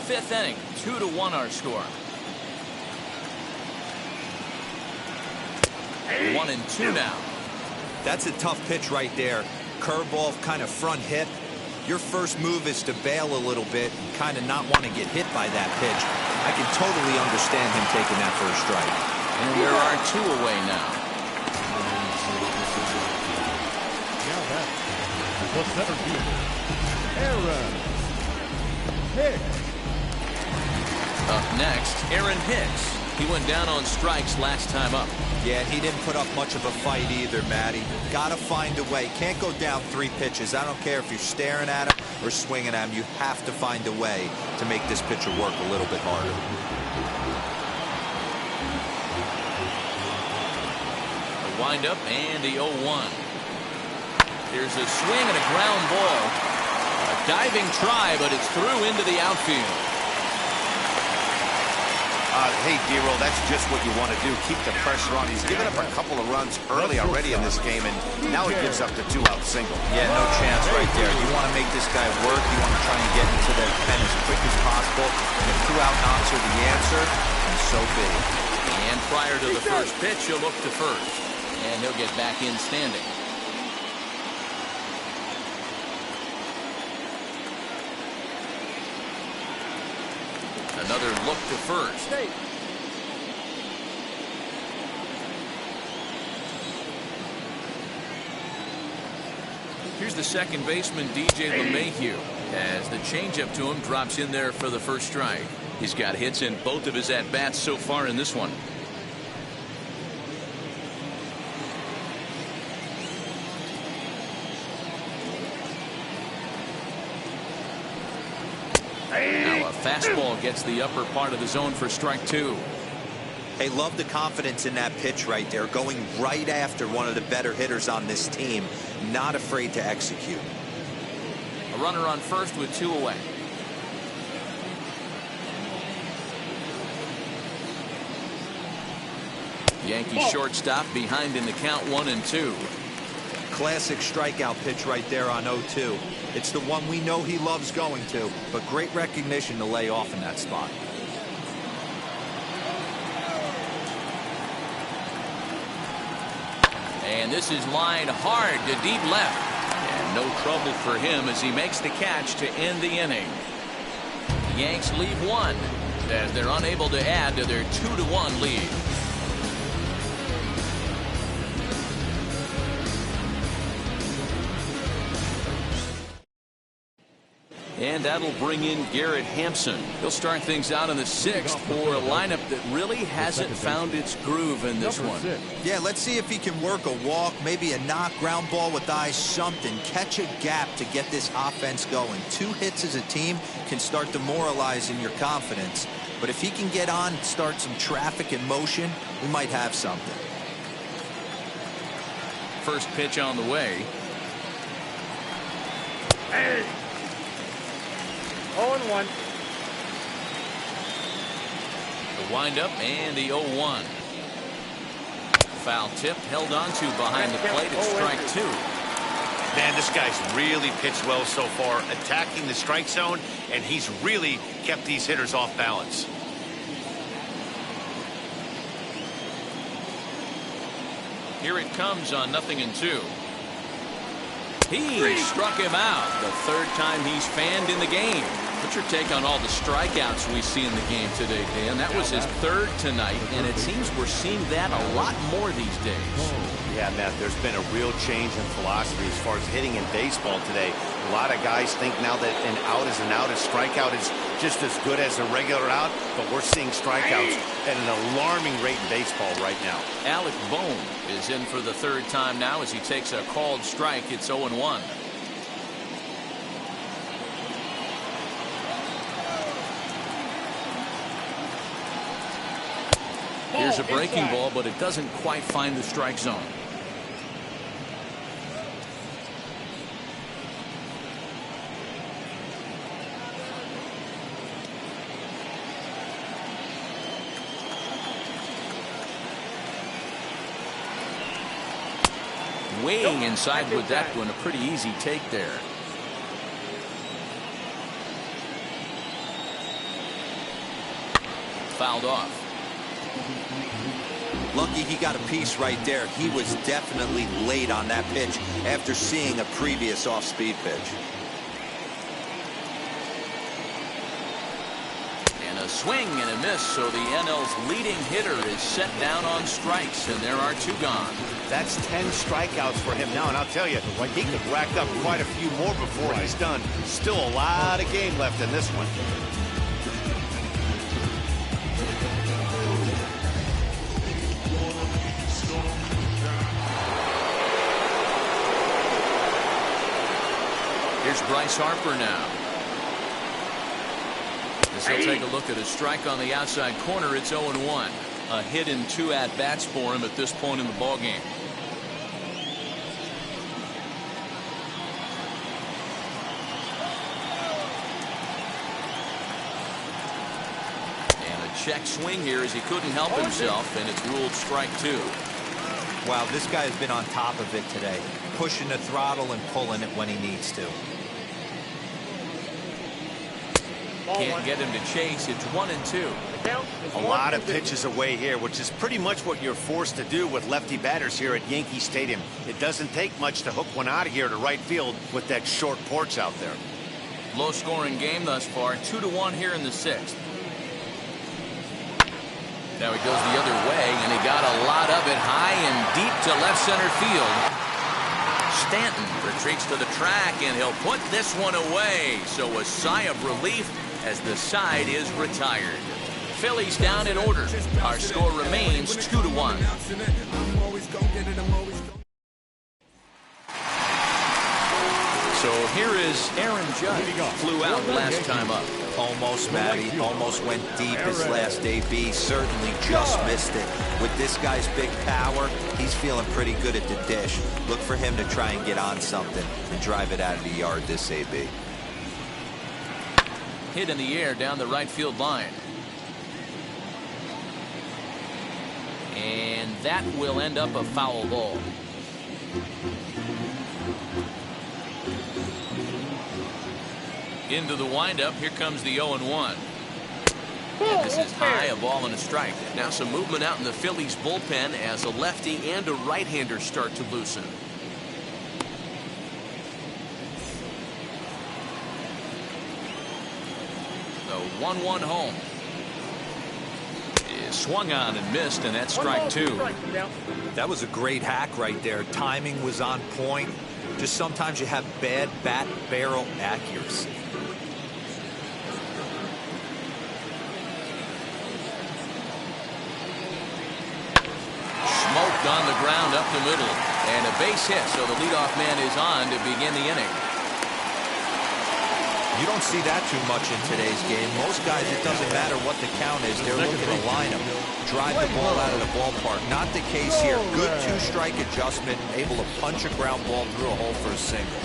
Fifth inning, 2-1 our score. 1-2 now. That's a tough pitch right there. Curveball, kind of front hip. Your first move is to bail a little bit and kind of not want to get hit by that pitch. I can totally understand him taking that for a strike. And there are 2 away now. Now that's the center fielder, Aaron Hicks. Up next, Aaron Hicks. He went down on strikes last time up. Yeah, he didn't put up much of a fight either, Matty. Got to find a way. Can't go down 3 pitches. I don't care if you're staring at him or swinging at him. You have to find a way to make this pitcher work a little bit harder. Wind up and the 0-1. Here's a swing and a ground ball. A diving try, but it's through into the outfield. Hey, D-Roll, that's just what you want to do. Keep the pressure on. He's given up a couple of runs early already in this game, and now he gives up the 2-out single. Yeah, no chance right there. You want to make this guy work. You want to try and get into that pen as quick as possible. And if 2-out knocks are the answer, then so be it. And prior to the first pitch, he'll look to first. And he'll get back in standing. Another look to first. Here's the second baseman, DJ LeMahieu, as the changeup to him drops in there for the first strike. He's got hits in both of his at-bats so far in this one. Now a fastball gets the upper part of the zone for strike 2. Hey, love the confidence in that pitch right there. Going right after one of the better hitters on this team. Not afraid to execute. A runner on first with 2 away. Yankee shortstop behind in the count 1-2. Classic strikeout pitch right there on 0-2. It's the one we know he loves going to, but great recognition to lay off in that spot. And this is lined hard to deep left. And no trouble for him as he makes the catch to end the inning. The Yanks leave 1 as they're unable to add to their 2-1 lead. And that'll bring in Garrett Hampson. He'll start things out in the 6th for a lineup that really hasn't found its groove in this one. Yeah, let's see if he can work a walk, maybe a knock, ground ball with eyes, something. Catch a gap to get this offense going. 2 hits as a team can start demoralizing your confidence. But if he can get on, start some traffic in motion, we might have something. First pitch on the way. Hey. 0-1. The windup and the 0-1. Foul tipped, held on to behind the plate at strike 2. Man, this guy's really pitched well so far, attacking the strike zone, and he's really kept these hitters off balance. Here it comes on 0-2. He struck him out the 3rd time he's fanned in the game. What's your take on all the strikeouts we see in the game today, Dan? That was his 3rd tonight, and it seems we're seeing that a lot more these days. Yeah, Matt, there's been a real change in philosophy as far as hitting in baseball today. A lot of guys think now that an out is an out, a strikeout is just as good as a regular out, but we're seeing strikeouts at an alarming rate in baseball right now. Alec Bohm is in for the 3rd time now as he takes a called strike. It's 0-1. Here's a breaking ball, but it doesn't quite find the strike zone. Weighing inside with that one, a pretty easy take there. Fouled off. Lucky he got a piece right there. He was definitely late on that pitch after seeing a previous off-speed pitch. And a swing and a miss, so the NL's leading hitter is set down on strikes, and there are 2 gone. That's 10 strikeouts for him now, and I'll tell you, he could rack up quite a few more before he's done. Still a lot of game left in this one. Here's Bryce Harper now. As he'll take a look at a strike on the outside corner, it's 0-1. A hit in 2 at-bats for him at this point in the ballgame. check swing here as he couldn't help himself, and it's ruled strike 2. Wow, this guy has been on top of it today, pushing the throttle and pulling it when he needs to. Can't get him to chase. It's 1-2. A lot of pitches away here, which is pretty much what you're forced to do with lefty batters here at Yankee Stadium. It doesn't take much to hook one out of here to right field with that short porch out there. Low-scoring game thus far. 2-1 here in the 6th. Now he goes the other way, and he got a lot of it high and deep to left center field. Stanton retreats to the track, and he'll put this one away. So a sigh of relief as the side is retired. Phillies down in order. Our score remains 2-1. So here is Aaron Judge. Flew out last time up. Almost, Matty. Almost went deep his last AB. Certainly just missed it. With this guy's big power, he's feeling pretty good at the dish. Look for him to try and get on something and drive it out of the yard this AB. Hit in the air down the right field line. And that will end up a foul ball. Into the windup. Here comes the 0-1. And this is high, a ball and a strike. Now some movement out in the Phillies bullpen as a lefty and a right-hander start to loosen. The 1-1 home is swung on and missed, and that's strike 2. That was a great hack right there. Timing was on point. Just sometimes you have bad bat barrel accuracy. Smoked on the ground up the middle, and a base hit, so the leadoff man is on to begin the inning. You don't see that too much in today's game. Most guys, it doesn't matter what the count is. They're looking to line them, drive the ball out of the ballpark. Not the case here. Good two-strike adjustment, able to punch a ground ball through a hole for a single.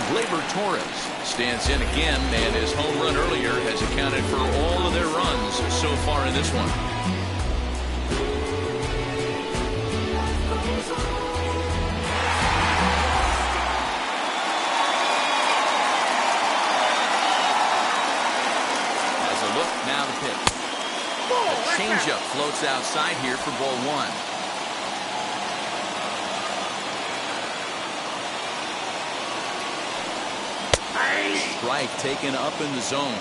Gleyber Torres stands in again, and his home run earlier has accounted for all of their runs so far in this one. Now the pitch. A changeup floats outside here for ball 1. Strike taken up in the zone.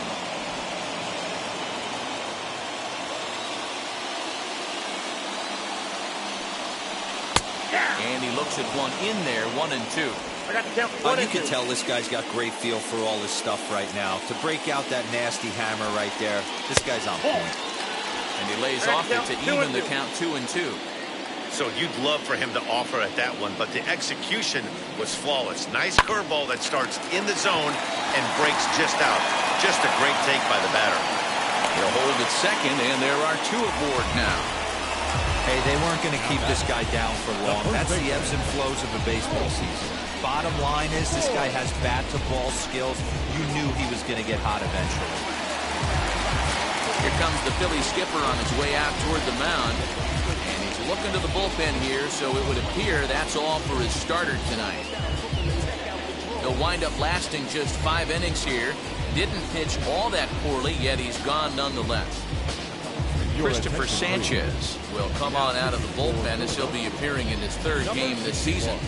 And he looks at one in there, 1-2. You can tell this guy's got great feel for all this stuff right now. To break out that nasty hammer right there, this guy's on point. And he lays off it to even the count 2-2. So you'd love for him to offer at that one, but the execution was flawless. Nice curveball that starts in the zone and breaks just out. Just a great take by the batter. He'll hold at second, and there are 2 aboard now. Hey, they weren't going to keep this guy down for long. That's the ebbs and flows of a baseball season. Bottom line is this guy has bat-to-ball skills. You knew he was going to get hot eventually. Here comes the Philly skipper on his way out toward the mound. And he's looking to the bullpen here, so it would appear that's all for his starter tonight. He'll wind up lasting just 5 innings here. Didn't pitch all that poorly, yet he's gone nonetheless. Christopher Sanchez will come on out of the bullpen as he'll be appearing in his 3rd game this season.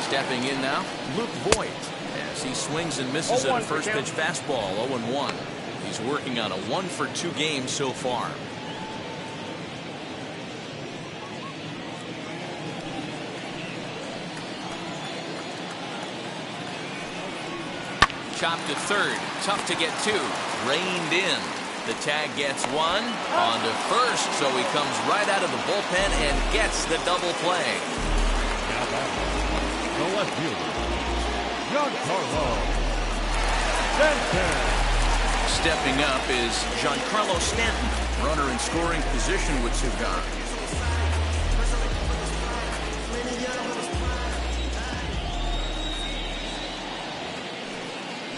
Stepping in now, Luke Voigt, as he swings and misses at a first pitch fastball, 0-1. He's working on a 1-for-2 game so far. Chopped to third, tough to get to, reined in. The tag gets 1 on to first, so he comes right out of the bullpen and gets the double play. left fielder, Giancarlo Stanton. Stepping up is Giancarlo Stanton, runner in scoring position with 2 gone.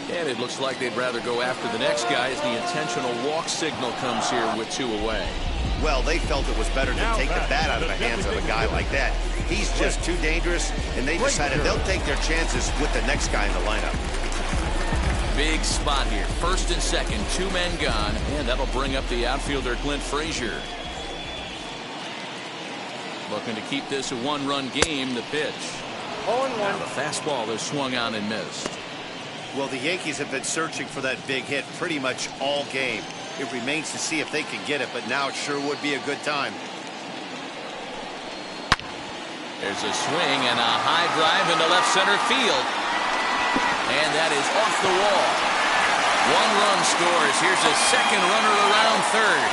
And it looks like they'd rather go after the next guy as the intentional walk signal comes here with 2 away. Well, they felt it was better to take the bat out of the hands of a guy like that. He's just too dangerous, and they decided they'll take their chances with the next guy in the lineup. Big spot here. First and second, 2 men gone, and that'll bring up the outfielder Clint Frazier. Looking to keep this a 1-run game. The pitch. 0-1. Now the fastball is swung on and missed. Well, the Yankees have been searching for that big hit pretty much all game. It remains to see if they can get it, but now it sure would be a good time. There's a swing and a high drive into left center field. And that is off the wall. 1 run scores. Here's a second runner around third.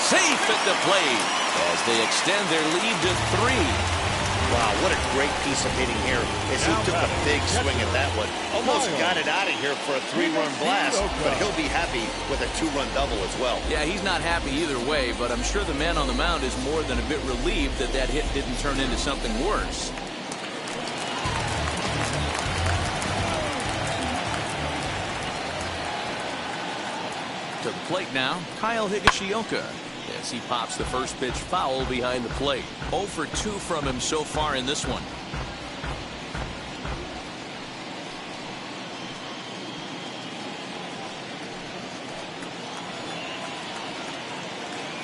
Safe at the plate as they extend their lead to 3. Wow, what a great piece of hitting here as he took a big swing at that one. Almost got it out of here for a 3-run blast, but he'll be happy with a 2-run double as well. Yeah, he's not happy either way, but I'm sure the man on the mound is more than a bit relieved that that hit didn't turn into something worse. To the plate now, Kyle Higashioka. As he pops the first pitch foul behind the plate. 0 for 2 from him so far in this one.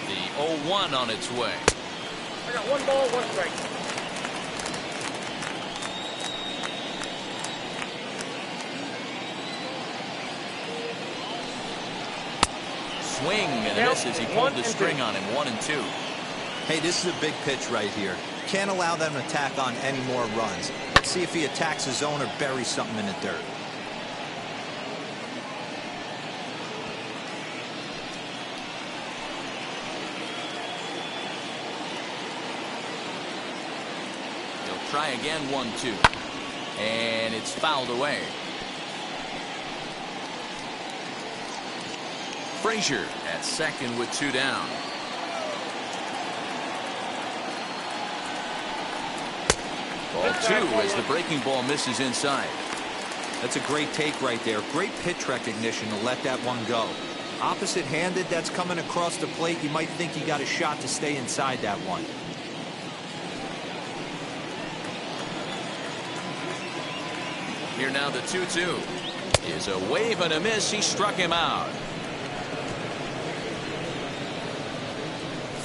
The 0-1 on its way. I got 1 ball, 1 strike. Swing and a miss as he pulled the string on him. 1-2. Hey, this is a big pitch right here. Can't allow them to tack on any more runs. Let's see if he attacks his zone or buries something in the dirt. He'll try again. 1-2. And it's fouled away. Frazier at second with 2 down. Ball 2 as the breaking ball misses inside. That's a great take right there. Great pitch recognition to let that one go. Opposite-handed, that's coming across the plate. You might think he got a shot to stay inside that one. Here now the 2-2 is a wave and a miss. He struck him out.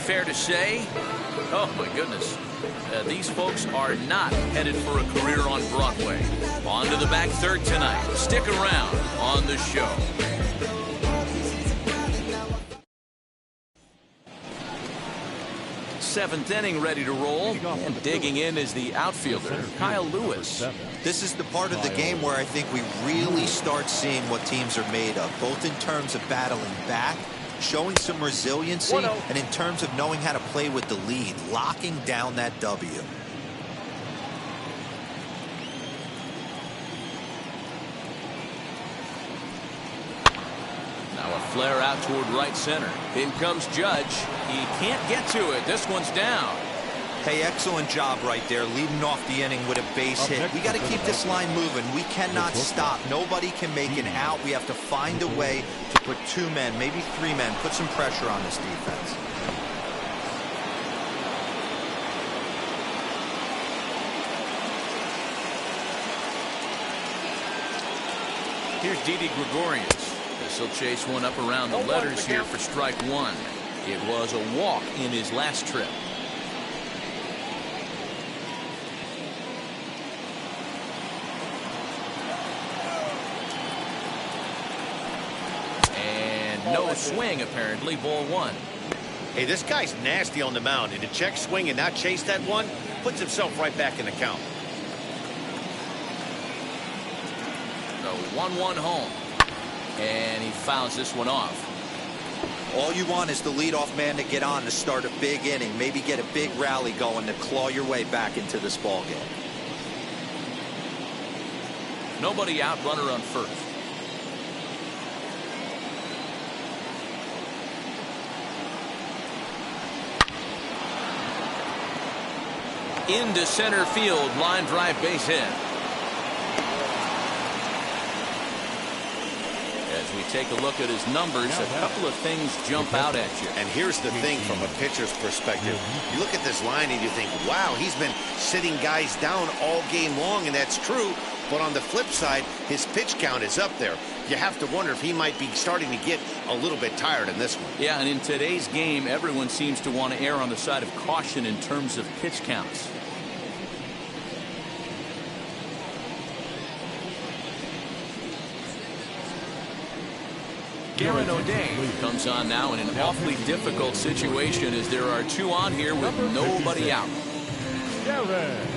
Fair to say, oh my goodness, these folks are not headed for a career on Broadway. On to the back third tonight. Stick around on the show. Seventh inning ready to roll, and digging in is the outfielder Kyle Lewis. This is the part of the game where I think we really start seeing what teams are made of, both in terms of battling back, showing some resiliency, and in terms of knowing how to play with the lead, locking down that W. Now a flare out toward right center. In comes Judge. He can't get to it. This one's down. Hey, excellent job right there, leading off the inning with a base hit. We got to keep this line moving. We cannot stop. Nobody can make an out. We have to find a way to put 2 men, maybe 3 men, put some pressure on this defense. Here's Didi Gregorius. This will chase one up around the letters here for strike 1. It was a walk in his last trip. No swing, apparently. Ball 1. Hey, this guy's nasty on the mound, and to check swing and not chase that one puts himself right back in the count. The 1-1 home, and he fouls this one off. All you want is the leadoff man to get on to start a big inning, maybe get a big rally going to claw your way back into this ball game. Nobody out, runner on first. Into center field, line drive, base hit. As we take a look at his numbers, a couple of things jump out at you. And here's the thing from a pitcher's perspective. You look at this line and you think, wow, he's been sitting guys down all game long, and that's true. But on the flip side, his pitch count is up there. You have to wonder if he might be starting to get a little bit tired in this one. Yeah, and in today's game, everyone seems to want to err on the side of caution in terms of pitch counts. Garen O'Day comes on now in an awfully difficult situation as there are two on here with nobody out. Garen O'Day.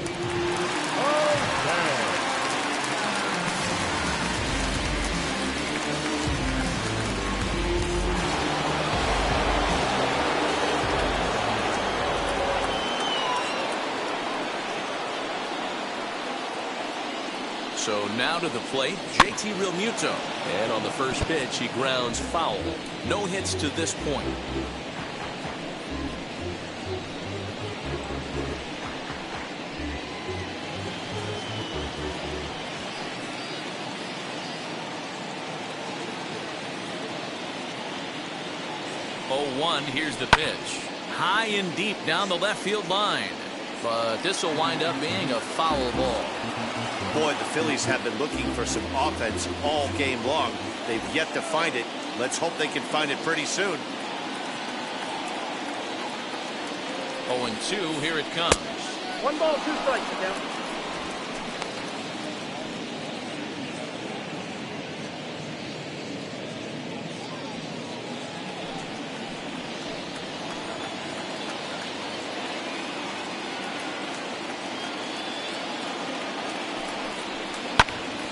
So now to the plate, JT Realmuto. And on the first pitch, he grounds foul. No hits to this point. Oh, 1, here's the pitch. High and deep down the left field line. But this will wind up being a foul ball. Boy, the Phillies have been looking for some offense all game long. They've yet to find it. Let's hope they can find it pretty soon. 0-2, here it comes. 1 ball, 2 strikes again.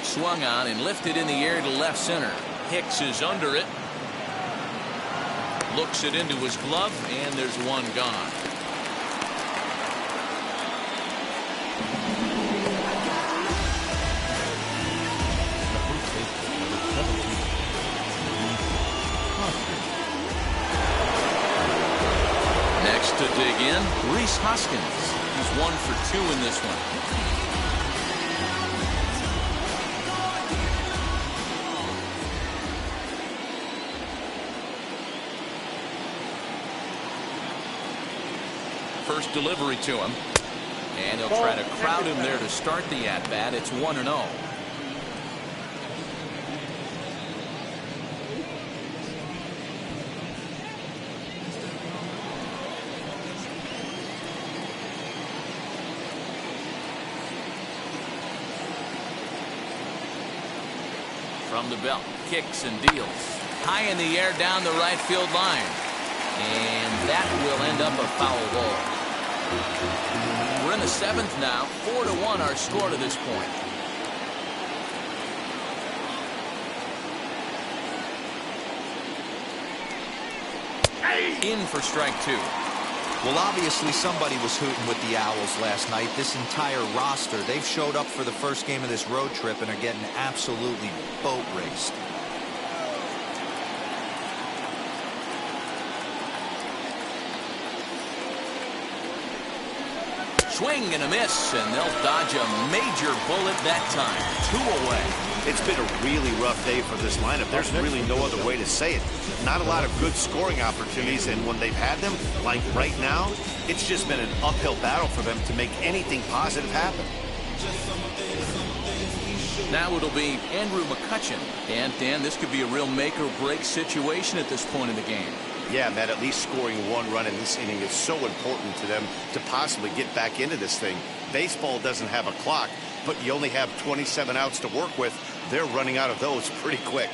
Swung on and lifted in the air to left center. Hicks is under it. Looks it into his glove, and there's one gone. Next to dig in, Rhys Hoskins. He's 1 for 2 in this one. First delivery to him, and he'll try to crowd him there to start the at-bat. It's 1-0. From the belt, kicks and deals. High in the air down the right field line. And that will end up a foul ball. We're in the 7th now. 4-1 our score to this point. In for strike 2. Well, obviously somebody was hooting with the Owls last night. This entire roster, they've showed up for the first game of this road trip and are getting absolutely boat raced. Swing and a miss, and they'll dodge a major bullet that time. 2 away. It's been a really rough day for this lineup. There's really no other way to say it. Not a lot of good scoring opportunities, and when they've had them, like right now, it's just been an uphill battle for them to make anything positive happen. Now it'll be Andrew McCutchen. And, Dan, this could be a real make-or-break situation at this point in the game. Yeah, Matt, at least scoring 1 run in this inning is so important to them to possibly get back into this thing. Baseball doesn't have a clock, but you only have 27 outs to work with. They're running out of those pretty quick.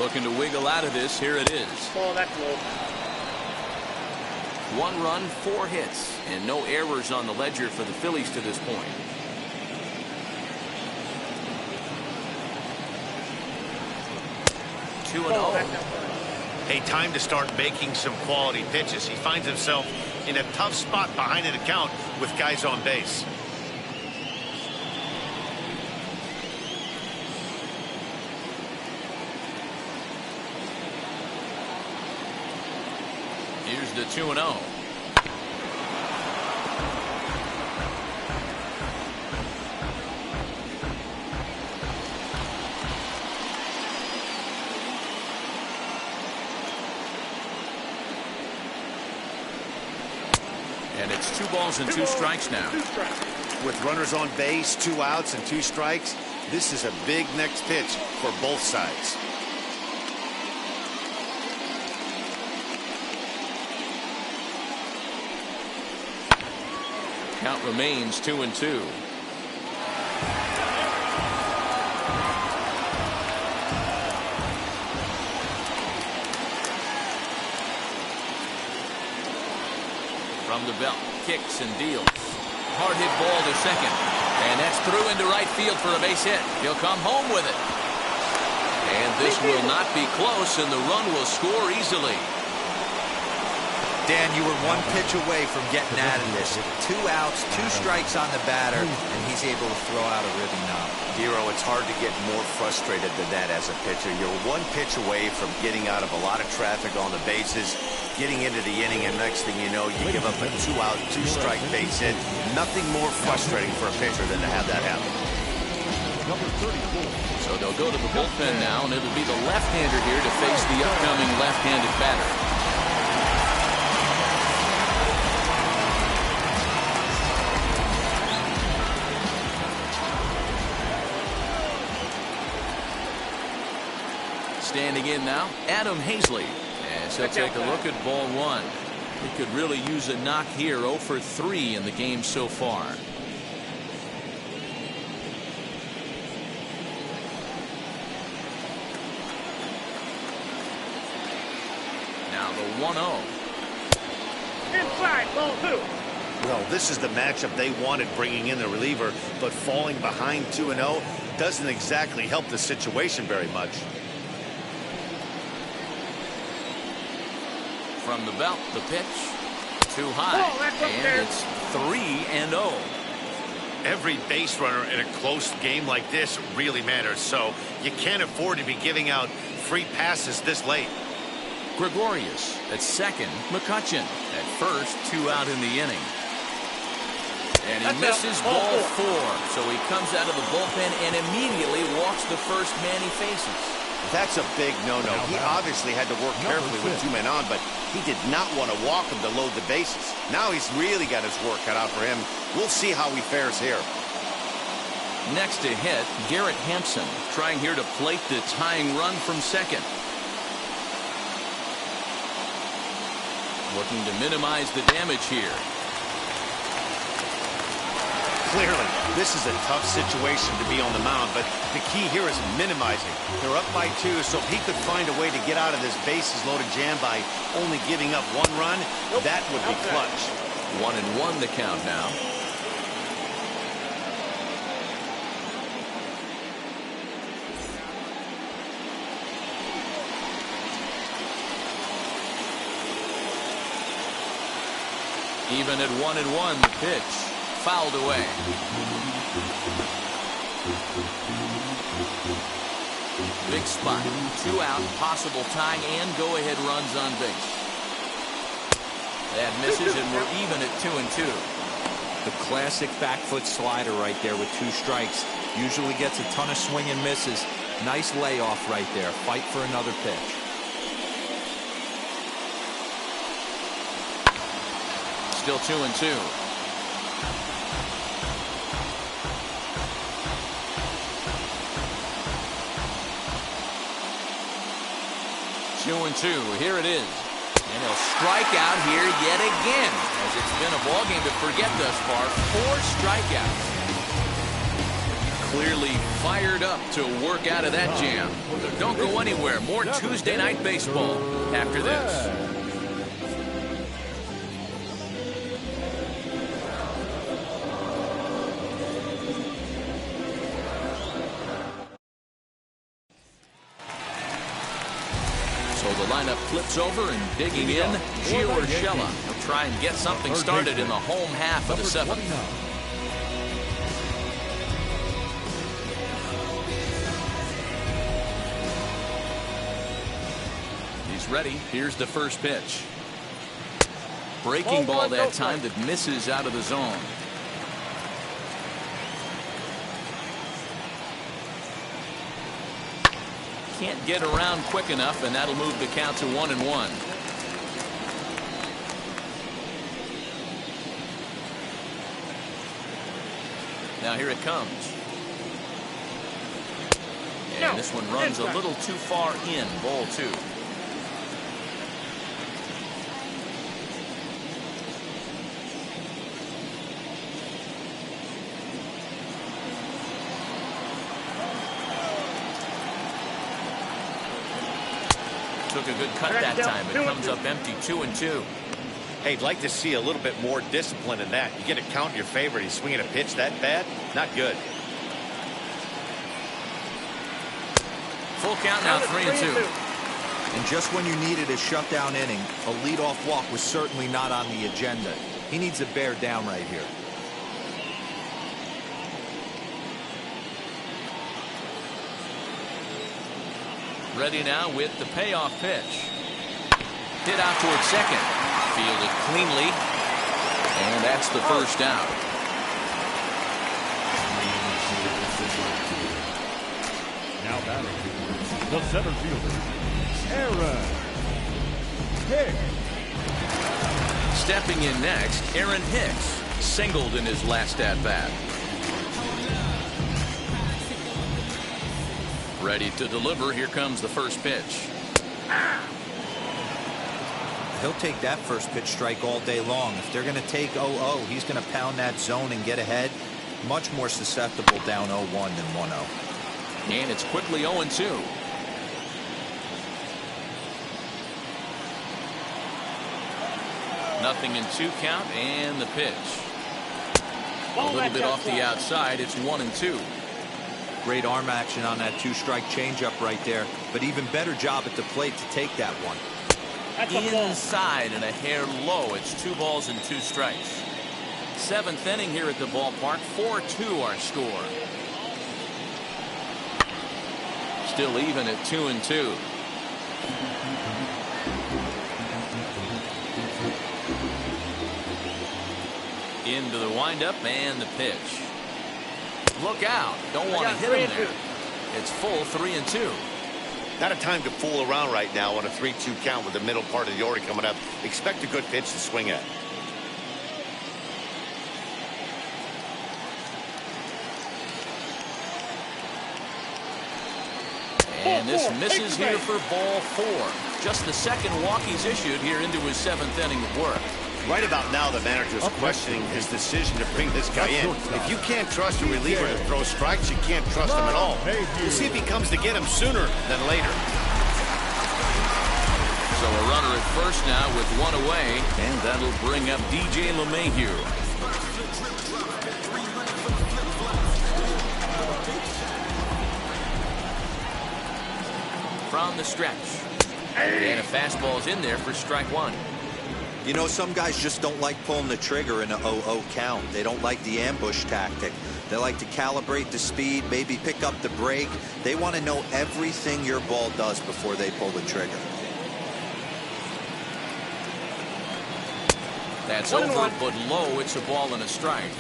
Looking to wiggle out of this. Here it is. Oh, that's low. 1 run, 4 hits, and no errors on the ledger for the Phillies to this point. Hey, time to start making some quality pitches. He finds himself in a tough spot behind an account with guys on base. Here's the 2-0. And it's 2 balls and 2 strikes now. With runners on base, 2 outs and 2 strikes, this is a big next pitch for both sides. Count remains 2-2. From the belt, kicks and deals. Hard hit ball to second. And that's through into right field for a base hit. He'll come home with it. And this will not be close, and the run will score easily. Dan, you were 1 pitch away from getting out of this. 2 outs, 2 strikes on the batter, and he's able to throw out a ribby knob. Dero, it's hard to get more frustrated than that as a pitcher. You're 1 pitch away from getting out of a lot of traffic on the bases, getting into the inning, and next thing you know, you give up a 2-out, 2-strike base hit. Nothing more frustrating for a pitcher than to have that happen. Number 34. So they'll go to the bullpen now, and it'll be the left-hander here to face the upcoming left-handed batter. Standing in now, Adam Hazley. As he'll take a look at ball 1. He could really use a knock here. 0 for 3 in the game so far. Now the 1-0. Inside, ball 2. Well, this is the matchup they wanted, bringing in the reliever, but falling behind 2-0 doesn't exactly help the situation very much. From the belt, the pitch. Too high. And it's 3-0. Every base runner in a close game like this really matters, so you can't afford to be giving out free passes this late. Gregorius at second. McCutchen at first. 2 out in the inning. And he misses ball 4. So he comes out of the bullpen and immediately walks the first man he faces. That's a big no-no. He obviously had to work carefully with 2 men on, but he did not want to walk him to load the bases. Now he's really got his work cut out for him. We'll see how he fares here. Next to hit, Garrett Hampson, trying here to plate the tying run from second. Looking to minimize the damage here. Clearly, this is a tough situation to be on the mound, but the key here is minimizing. They're up by 2, so if he could find a way to get out of this bases-loaded jam by only giving up 1 run, that would be clutch. 1-1 the count now. Even at 1-1, the pitch. Fouled away. Big spot. 2 out, possible tying and go-ahead runs on base. That misses, and we're even at 2-2. The classic back foot slider right there with 2 strikes. Usually gets a ton of swing and misses. Nice layoff right there. Fight for another pitch. Still 2-2. 2-2. Here it is. And he'll strike out here yet again, as it's been a ballgame to forget thus far. 4 strikeouts. Clearly fired up to work out of that jam. So don't go anywhere. More Tuesday night baseball after this. So the The lineup flips over and digging in, Gio Urshela will try and get something started in the home half of the seventh. He's ready. Here's the first pitch. Breaking ball that time that misses out of the zone. Can't get around quick enough, and that'll move the count to 1-1. Now here it comes. And this one runs a little too far in. Ball 2. Took a good cut that time. It comes up empty. 2-2. Hey, I'd like to see a little bit more discipline in that. You get a count in your favor. He's swinging a pitch that bad. Not good. Full count now. 3-2. And just when you needed a shutdown inning, a leadoff walk was certainly not on the agenda. He needs to bear down right here. Ready now with the payoff pitch. Hit out towards second. Fielded cleanly. And that's the first out. Now batting, the center fielder, Aaron Hicks. Stepping in next, Aaron Hicks. Singled in his last at-bat. Ready to deliver. Here comes the first pitch. He'll take that first pitch strike all day long. If they're going to take 0-0, he's going to pound that zone and get ahead. Much more susceptible down 0-1 than 1-0. And it's quickly 0-2. Nothing in 2 count, and the pitch. A little bit off the outside. It's 1-2. Great arm action on that 2-strike changeup right there, but even better job at the plate to take that one. Inside and a hair low. It's 2 balls and 2 strikes. 7th inning here at the ballpark. 4-2 our score. Still even at 2-2. Into the windup and the pitch. Look out. Don't want to hit him there. It's full 3-2. Not a time to fool around right now on a 3-2 count with the middle part of the order coming up. Expect a good pitch to swing at. And this misses here for ball 4. Just the second walk he's issued here into his 7th inning of work. Right about now, the manager is questioning his decision to bring this guy in. If you can't trust a reliever to throw strikes, you can't trust him at all. We'll see if he comes to get him sooner than later. So a runner at first now with 1 away, and that'll bring up DJ LeMahieu. From the stretch. And a fastball's in there for strike 1. You know, some guys just don't like pulling the trigger in a 0-0 count. They don't like the ambush tactic. They like to calibrate the speed, maybe pick up the brake. They want to know everything your ball does before they pull the trigger. That's over, but low. It's a ball and a strike.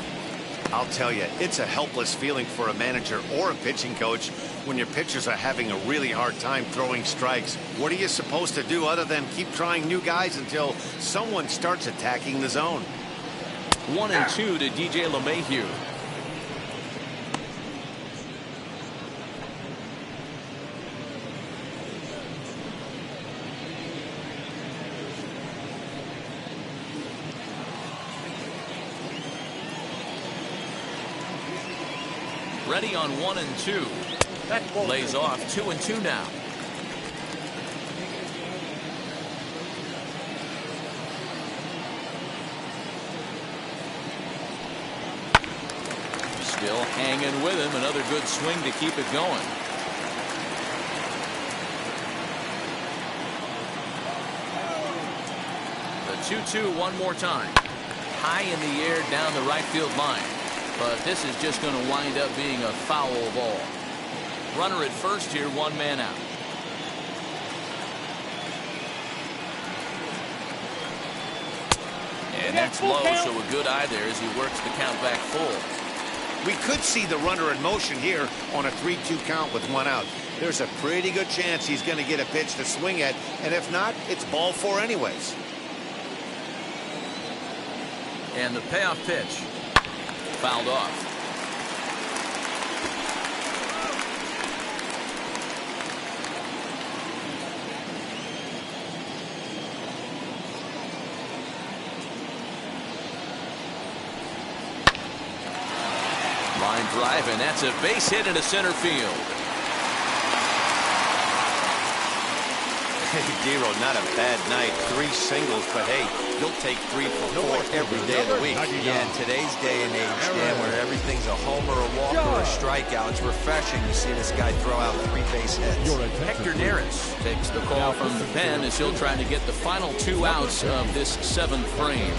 I'll tell you, it's a helpless feeling for a manager or a pitching coach when your pitchers are having a really hard time throwing strikes. What are you supposed to do other than keep trying new guys until someone starts attacking the zone? 1-2 to DJ LeMahieu. Ready on 1-2. Lays off 2-2 now. Still hanging with him. Another good swing to keep it going. 2-2 one more time. High in the air down the right field line. But this is just going to wind up being a foul ball. Runner at first here, one man out. And that's low, so a good eye there as he works the count back full. We could see the runner in motion here on a 3-2 count with one out. There's a pretty good chance he's going to get a pitch to swing at, and if not, it's ball four anyways. And the payoff pitch. Fouled off. Line drive, and that's a base hit into center field. Hey, Dero, not a bad night. 3 singles, but hey, you'll take 3 for 4 every day of the week. Yeah, in today's day and age, Dan, where everything's a homer, a walk, or a strikeout, it's refreshing to see this guy throw out 3 base hits. Hector Neris takes the call from the pen as he'll try to get the final 2 outs of this 7th frame.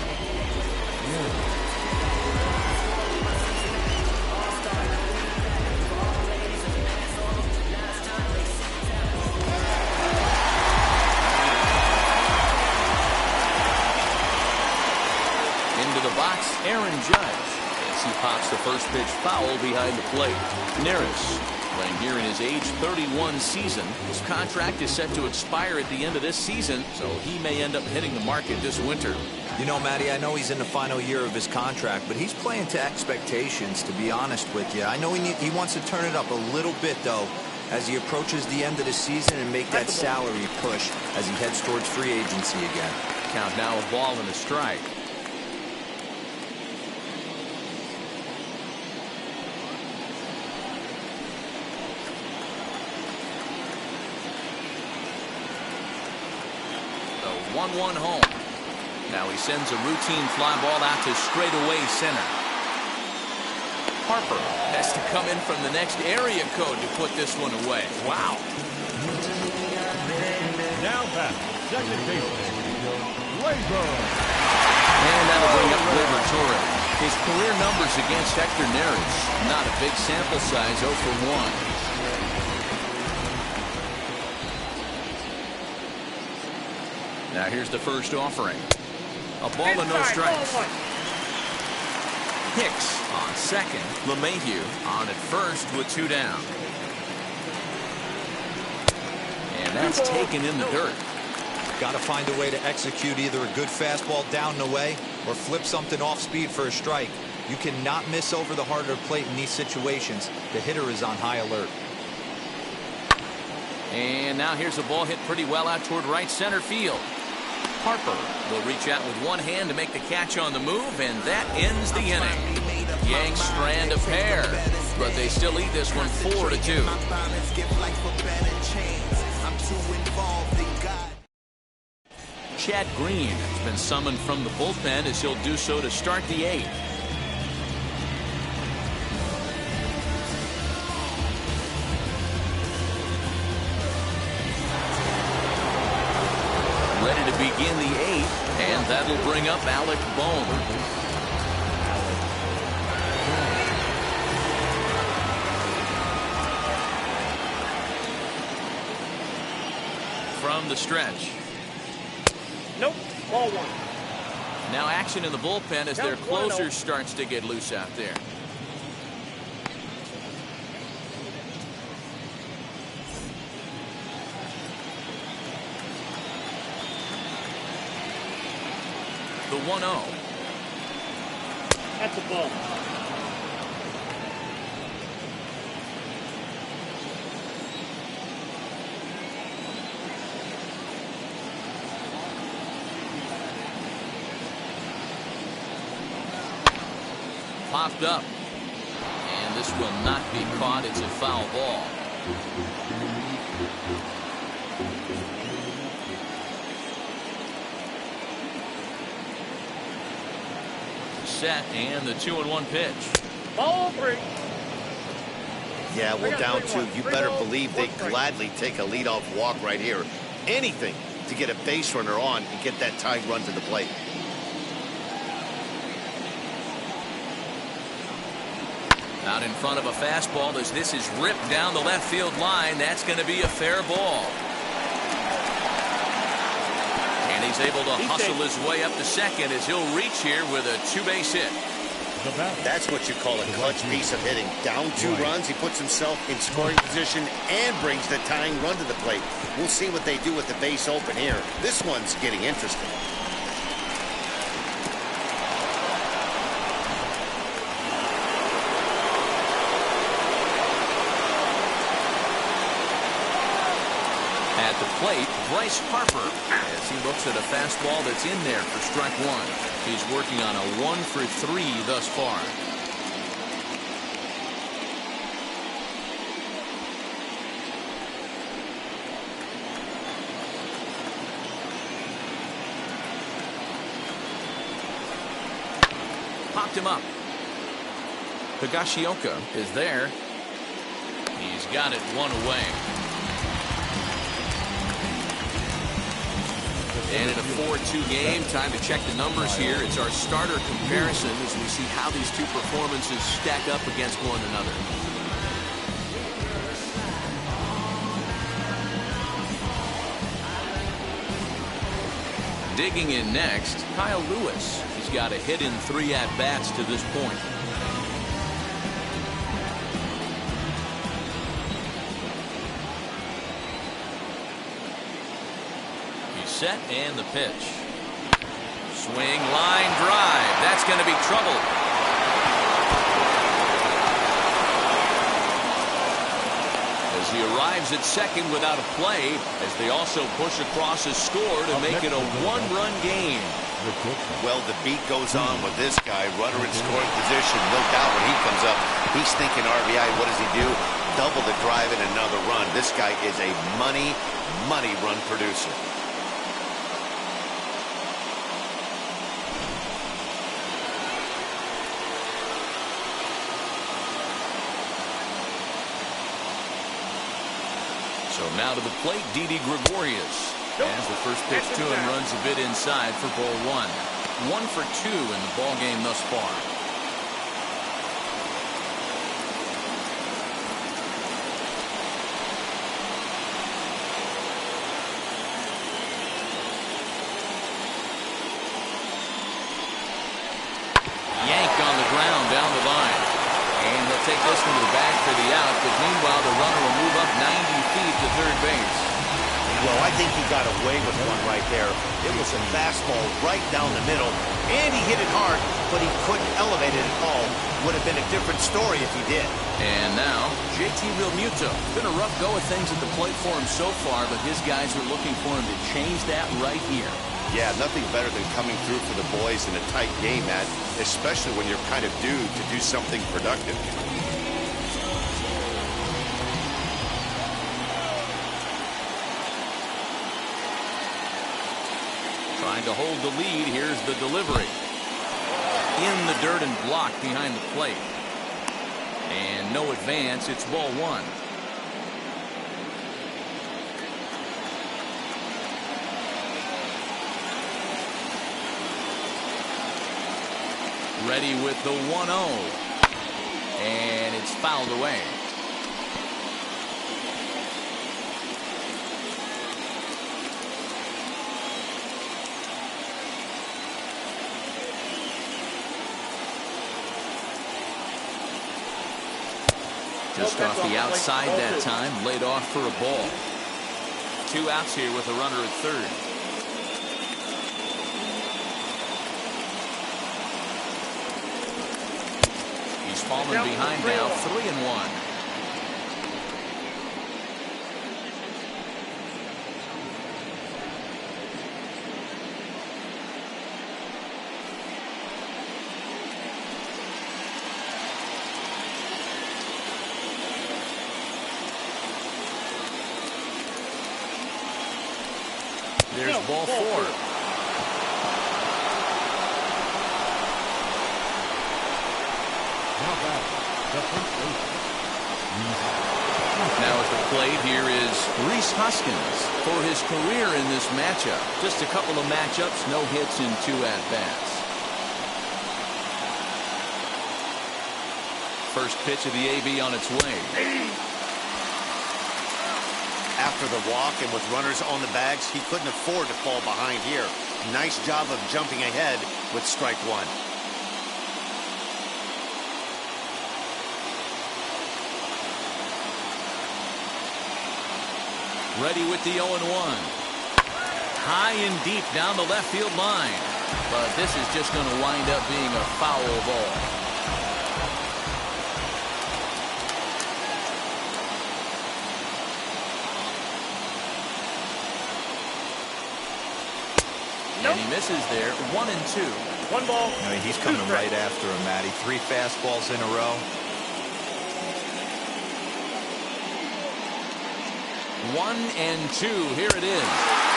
Aaron Judge as he pops the first pitch foul behind the plate. Neris playing here in his age 31 season. His contract is set to expire at the end of this season, so he may end up hitting the market this winter. You know, Matty, I know he's in the final year of his contract, but he's playing to expectations, to be honest with you. I know he wants to turn it up a little bit, though, as he approaches the end of the season and make that salary push as he heads towards free agency again. Count now a ball and a strike. The 1-1 home. Now he sends a routine fly ball out to straightaway center. Harper has to come in from the next area code to put this one away. Wow. Now back, second baseman, Gleyber. And that'll bring up Gleyber Torres. His career numbers against Hector Neris, not a big sample size, 0 for 1. Now here's the first offering. A ball and no strikes. Hicks on second. LeMahieu on at first with 2 down. And that's taken in the dirt. Got to find a way to execute either a good fastball down and away or flip something off speed for a strike. You cannot miss over the heart of the plate in these situations. The hitter is on high alert. And now here's a ball hit pretty well out toward right center field. Harper will reach out with one hand to make the catch on the move, and that ends the inning. Yanks strand a pair, but they still lead this one 4-2. Chad Green has been summoned from the bullpen as he'll do so to start the 8th. Ready to begin the 8th, and that'll bring up Alec Bohm. From the stretch. Nope, ball 1. Now action in the bullpen as their closer starts to get loose out there. The 1-0. That's a ball. Popped up. And this will not be caught. It's a foul ball. Set, and the 2-1 pitch. Ball 3. Yeah, well, down 2. You better believe they gladly take a leadoff walk right here. Anything to get a base runner on and get that tying run to the plate. Out in front of a fastball as this is ripped down the left field line. That's going to be a fair ball. And he's able to hustle his way up to second as he'll reach here with a two-base hit. That's what you call a clutch piece of hitting. Down 2 runs, he puts himself in scoring position and brings the tying run to the plate. We'll see what they do with the base open here. This one's getting interesting. At the plate, Bryce Harper, as he looks at a fastball that's in there for strike 1. He's working on a 1 for 3 thus far. Popped him up. Higashioka is there. He's got it 1 away. And in a 4-2 game, time to check the numbers here. It's our starter comparison as we see how these two performances stack up against one another. Digging in next, Kyle Lewis. He's got a hit in 3 at-bats to this point. Set and the pitch. Swing, line drive. That's going to be trouble. As he arrives at second without a play, as they also push across his score to make it a 1-run game. Well, the beat goes on with this guy. Runner in scoring position. No doubt when he comes up, he's thinking RBI. What does he do? Double the drive and another run. This guy is a money run producer. So now to the plate, Didi Gregorius. As the first pitch to him runs a bit inside for ball 1. 1 for 2 in the ball game thus far. Yank on the ground down the line. And they'll take this one to the bag for the out, but meanwhile the runner will move up 90 feet to third base. Well, I think he got away with one right there. It was a fastball right down the middle, and he hit it hard, but he couldn't elevate it at all. Would have been a different story if he did. And now, JT Realmuto. It's been a rough go of things at the plate for him so far, but his guys are looking for him to change that right here. Yeah, nothing better than coming through for the boys in a tight game, Matt, especially when you're kind of due to do something productive. Trying to hold the lead. Here's the delivery. In the dirt and blocked behind the plate. And no advance. It's ball 1. Ready with the 1-0. And it's fouled away. Just off the outside that time, laid off for a ball. 2 outs here with a runner at third. He's fallen behind now, 3-1. There's ball 4. Now back, the first baseman. Now at the plate here is Rhys Hoskins for his career in this matchup. Just a couple of matchups, no hits in 2 at-bats. First pitch of the AB on its way. After the walk and with runners on the bags, he couldn't afford to fall behind here. Nice job of jumping ahead with strike 1. Ready with the 0-1. High and deep down the left field line. But this is just going to wind up being a foul ball. And he misses there. 1-2. 1 ball. I mean, he's coming right after him, Matty. 3 fastballs in a row. 1-2. Here it is.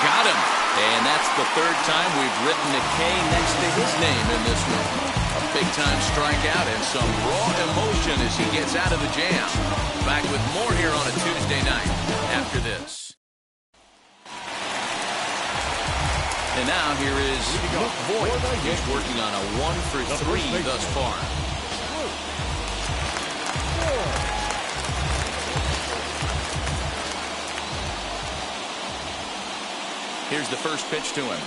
Got him. And that's the 3rd time we've written a K next to his name in this one. A big-time strikeout and some raw emotion as he gets out of the jam. Back with more here on a Tuesday night after this. And now here is Luke Voigt. He's working on a 1-for-3 thus far. Here's the first pitch to him.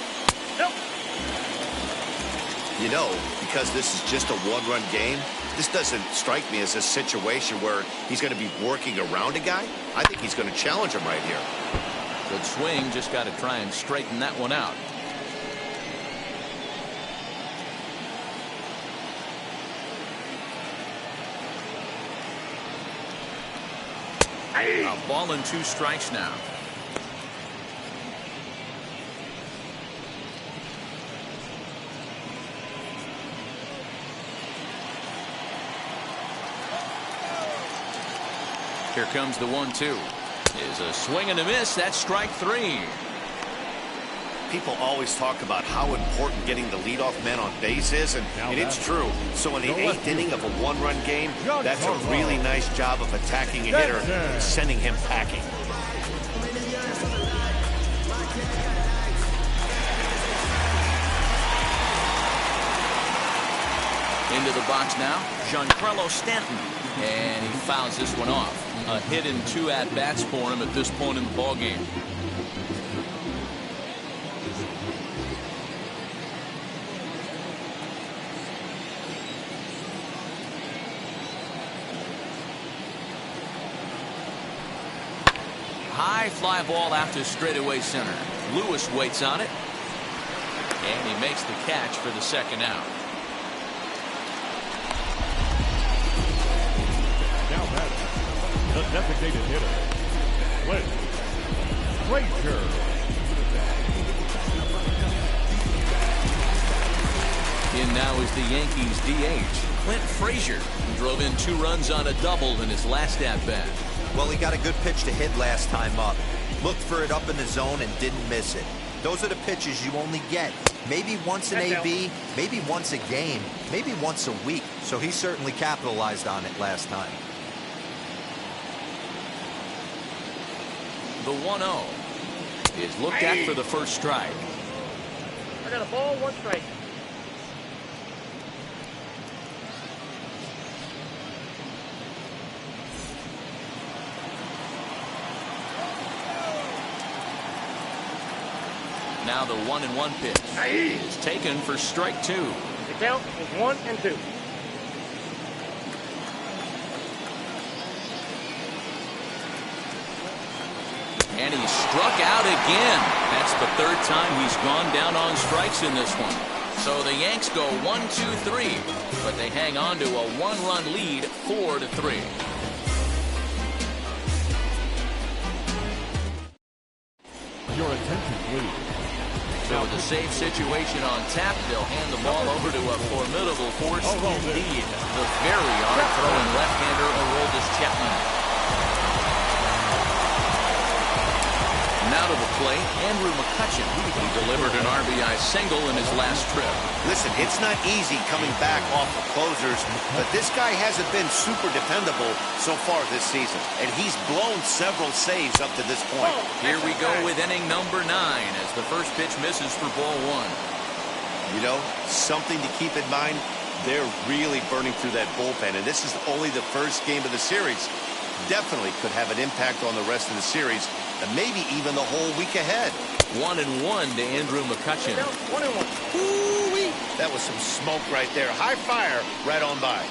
You know, because this is just a 1-run game, this doesn't strike me as a situation where he's going to be working around a guy. I think he's going to challenge him right here. Good swing, just got to try and straighten that one out. A ball and 2 strikes now. Here comes the 1-2. Is a swing and a miss. That's strike 3. People always talk about how important getting the leadoff man on base is, and it's true. So in the 8th inning of a 1-run game, that's a really nice job of attacking a hitter and sending him packing. Into the box now, Giancarlo Stanton. And he fouls this one off. A hit in 2 at-bats for him at this point in the ballgame. High fly ball out to straightaway center. Lewis waits on it. And he makes the catch for the 2nd out. Now batting, the designated hitter, Clint Frazier. In now is the Yankees DH, Clint Frazier, who drove in 2 runs on a double in his last at-bat. Well, he got a good pitch to hit last time up. Looked for it up in the zone and didn't miss it. Those are the pitches you only get. Maybe once an AB, maybe once a game, maybe once a week. So he certainly capitalized on it last time. The 1-0 is looked at for the first strike. I got a ball, 1 strike. Now the 1-1 pitch is taken for strike 2. The count is 1-2. And he struck out again. That's the 3rd time he's gone down on strikes in this one. So the Yanks go 1-2-3, but they hang on to a 1-run lead, 4-3. Your attention, please. So with a safe situation on tap, they'll hand the ball over to a formidable force indeed. The very hard-throwing left-hander Aroldis Chapman. Now to the plate. plate, Andrew McCutchen. He delivered an RBI single in his last trip. Listen, it's not easy coming back off of closers, but this guy hasn't been super dependable so far this season, and he's blown several saves up to this point. Here we go with inning number 9 as the first pitch misses for ball 1. You know, something to keep in mind, they're really burning through that bullpen, and this is only the first game of the series. Definitely could have an impact on the rest of the series, and maybe even the whole week ahead. 1-1 to Andrew McCutchen. 1-1. Ooh-wee. That was some smoke right there. High fire right on by.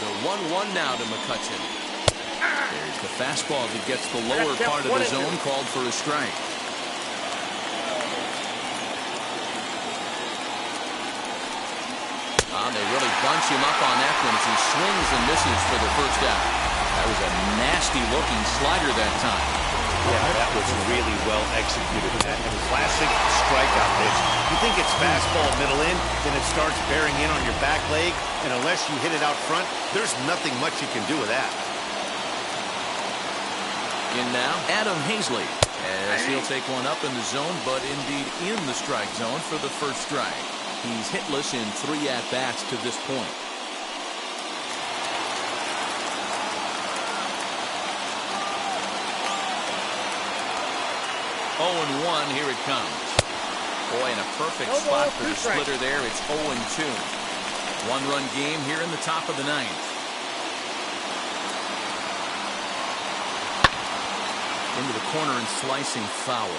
The 1-1 now to McCutchen. There's the fastball that gets the lower part of the zone, called for a strike. They really bunch him up on that one as he swings and misses for the first out. That was a nasty-looking slider that time. Yeah, that was really well executed. That classic strikeout pitch. You think it's fastball middle in, then it starts bearing in on your back leg, and unless you hit it out front, there's nothing much you can do with that. In now, Adam Hazley, as he'll take one up in the zone, but indeed in the strike zone for the first strike. He's hitless in 3 at-bats to this point. 0-1, here it comes. Boy, in a perfect spot for the splitter there. It's 0-2. 1-run game here in the top of the 9th. Into the corner and slicing foul.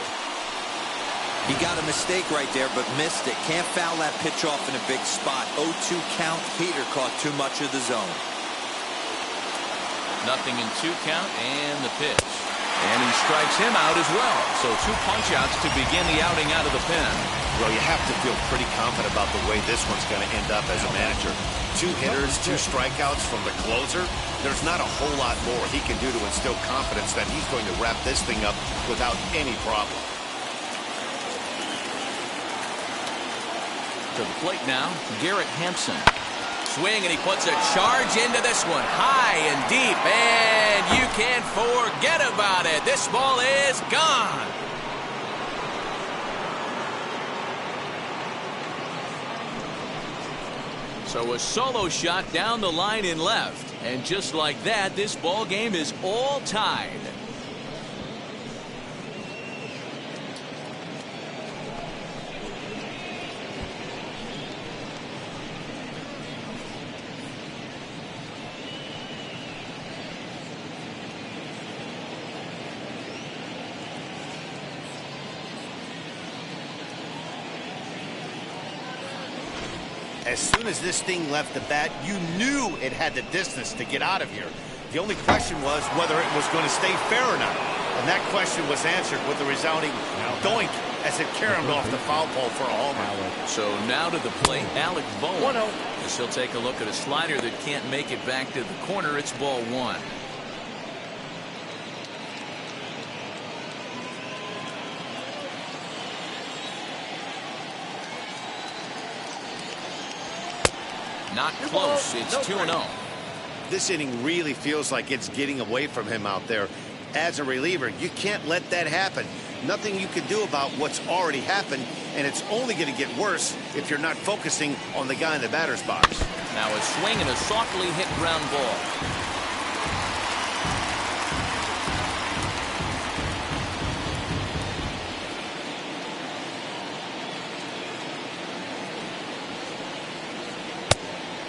He got a mistake right there, but missed it. Can't foul that pitch off in a big spot. 0-2 count. Peter caught too much of the zone. Nothing in 2 count, and the pitch. And he strikes him out as well. So 2 punch-outs to begin the outing out of the pen. Well, you have to feel pretty confident about the way this one's going to end up as a manager. 2 hitters, 2 strikeouts from the closer. There's not a whole lot more he can do to instill confidence that he's going to wrap this thing up without any problem. To the plate now, Garrett Hampson. Swing, and he puts a charge into this one. High and deep, and you can't forget about it. This ball is gone. So a solo shot down the line in left. And just like that, this ball game is all tied. As soon as this thing left the bat, you knew it had the distance to get out of here. The only question was whether it was going to stay fair or not. And that question was answered with a resounding doink as it caromed off the foul pole for a homer. So now to the plate, Alec Bowen. As he'll take a look at a slider that can't make it back to the corner. It's ball 1. Not close. It's 2-0. This inning really feels like it's getting away from him out there. As a reliever, you can't let that happen. Nothing you can do about what's already happened, and it's only going to get worse if you're not focusing on the guy in the batter's box. Now a swing and a softly hit ground ball.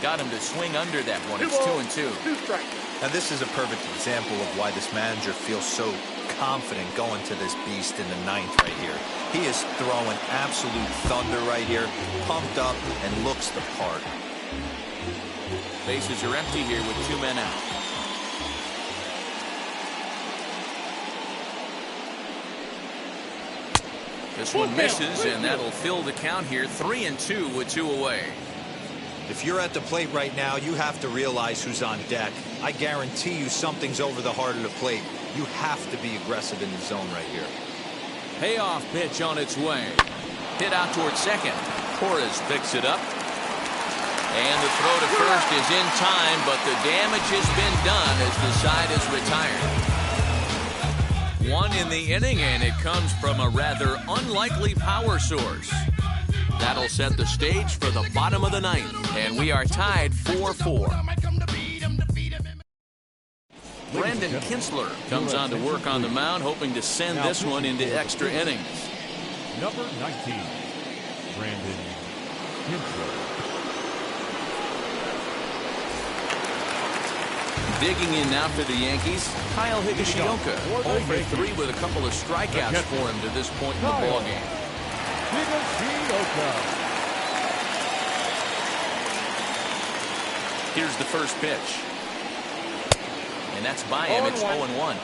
Got him to swing under that one. It's 2-2. Now this is a perfect example of why this manager feels so confident going to this beast in the 9th right here. He is throwing absolute thunder right here, pumped up and looks the part. Bases are empty here with 2 men out. This one misses, and that'll fill the count here. 3-2 with 2 away. If you're at the plate right now, you have to realize who's on deck. I guarantee you something's over the heart of the plate. You have to be aggressive in the zone right here. Payoff pitch on its way. Hit out towards second. Torres picks it up. And the throw to first is in time, but the damage has been done as the side is retired. One in the inning, and it comes from a rather unlikely power source. That'll set the stage for the bottom of the ninth, and we are tied 4-4. Brandon Kinsler comes on to work on the mound, hoping to send this one into extra innings. Number 19, Brandon Kinsler. Digging in now for the Yankees, Kyle Higashioka. 0-for-3 with a couple of strikeouts for him to this point in the ballgame. Here's the first pitch. And that's by him. It's 0-1.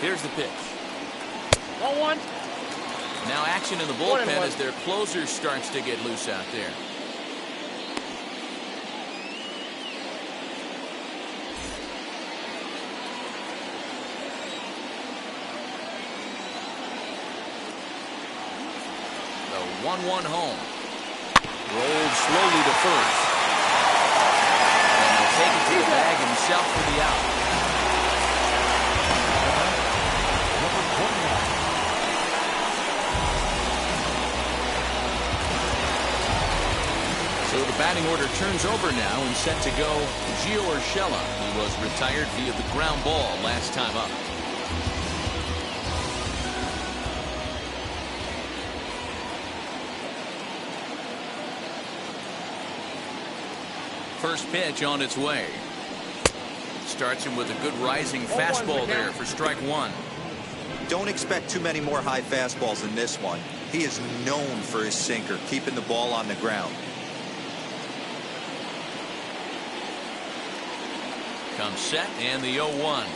Here's the pitch. 1-1. Now action in the bullpen as their closer starts to get loose out there. The 1-1 home. Rolled slowly to first. And he'll take it to the bag himself for the out. So the batting order turns over now and set to go Gio Urshela, who was retired via the ground ball last time up. First pitch on its way. Starts him with a good rising fastball there for strike one. Don't expect too many more high fastballs in this one. He is known for his sinker, keeping the ball on the ground. Comes set and the 0-1.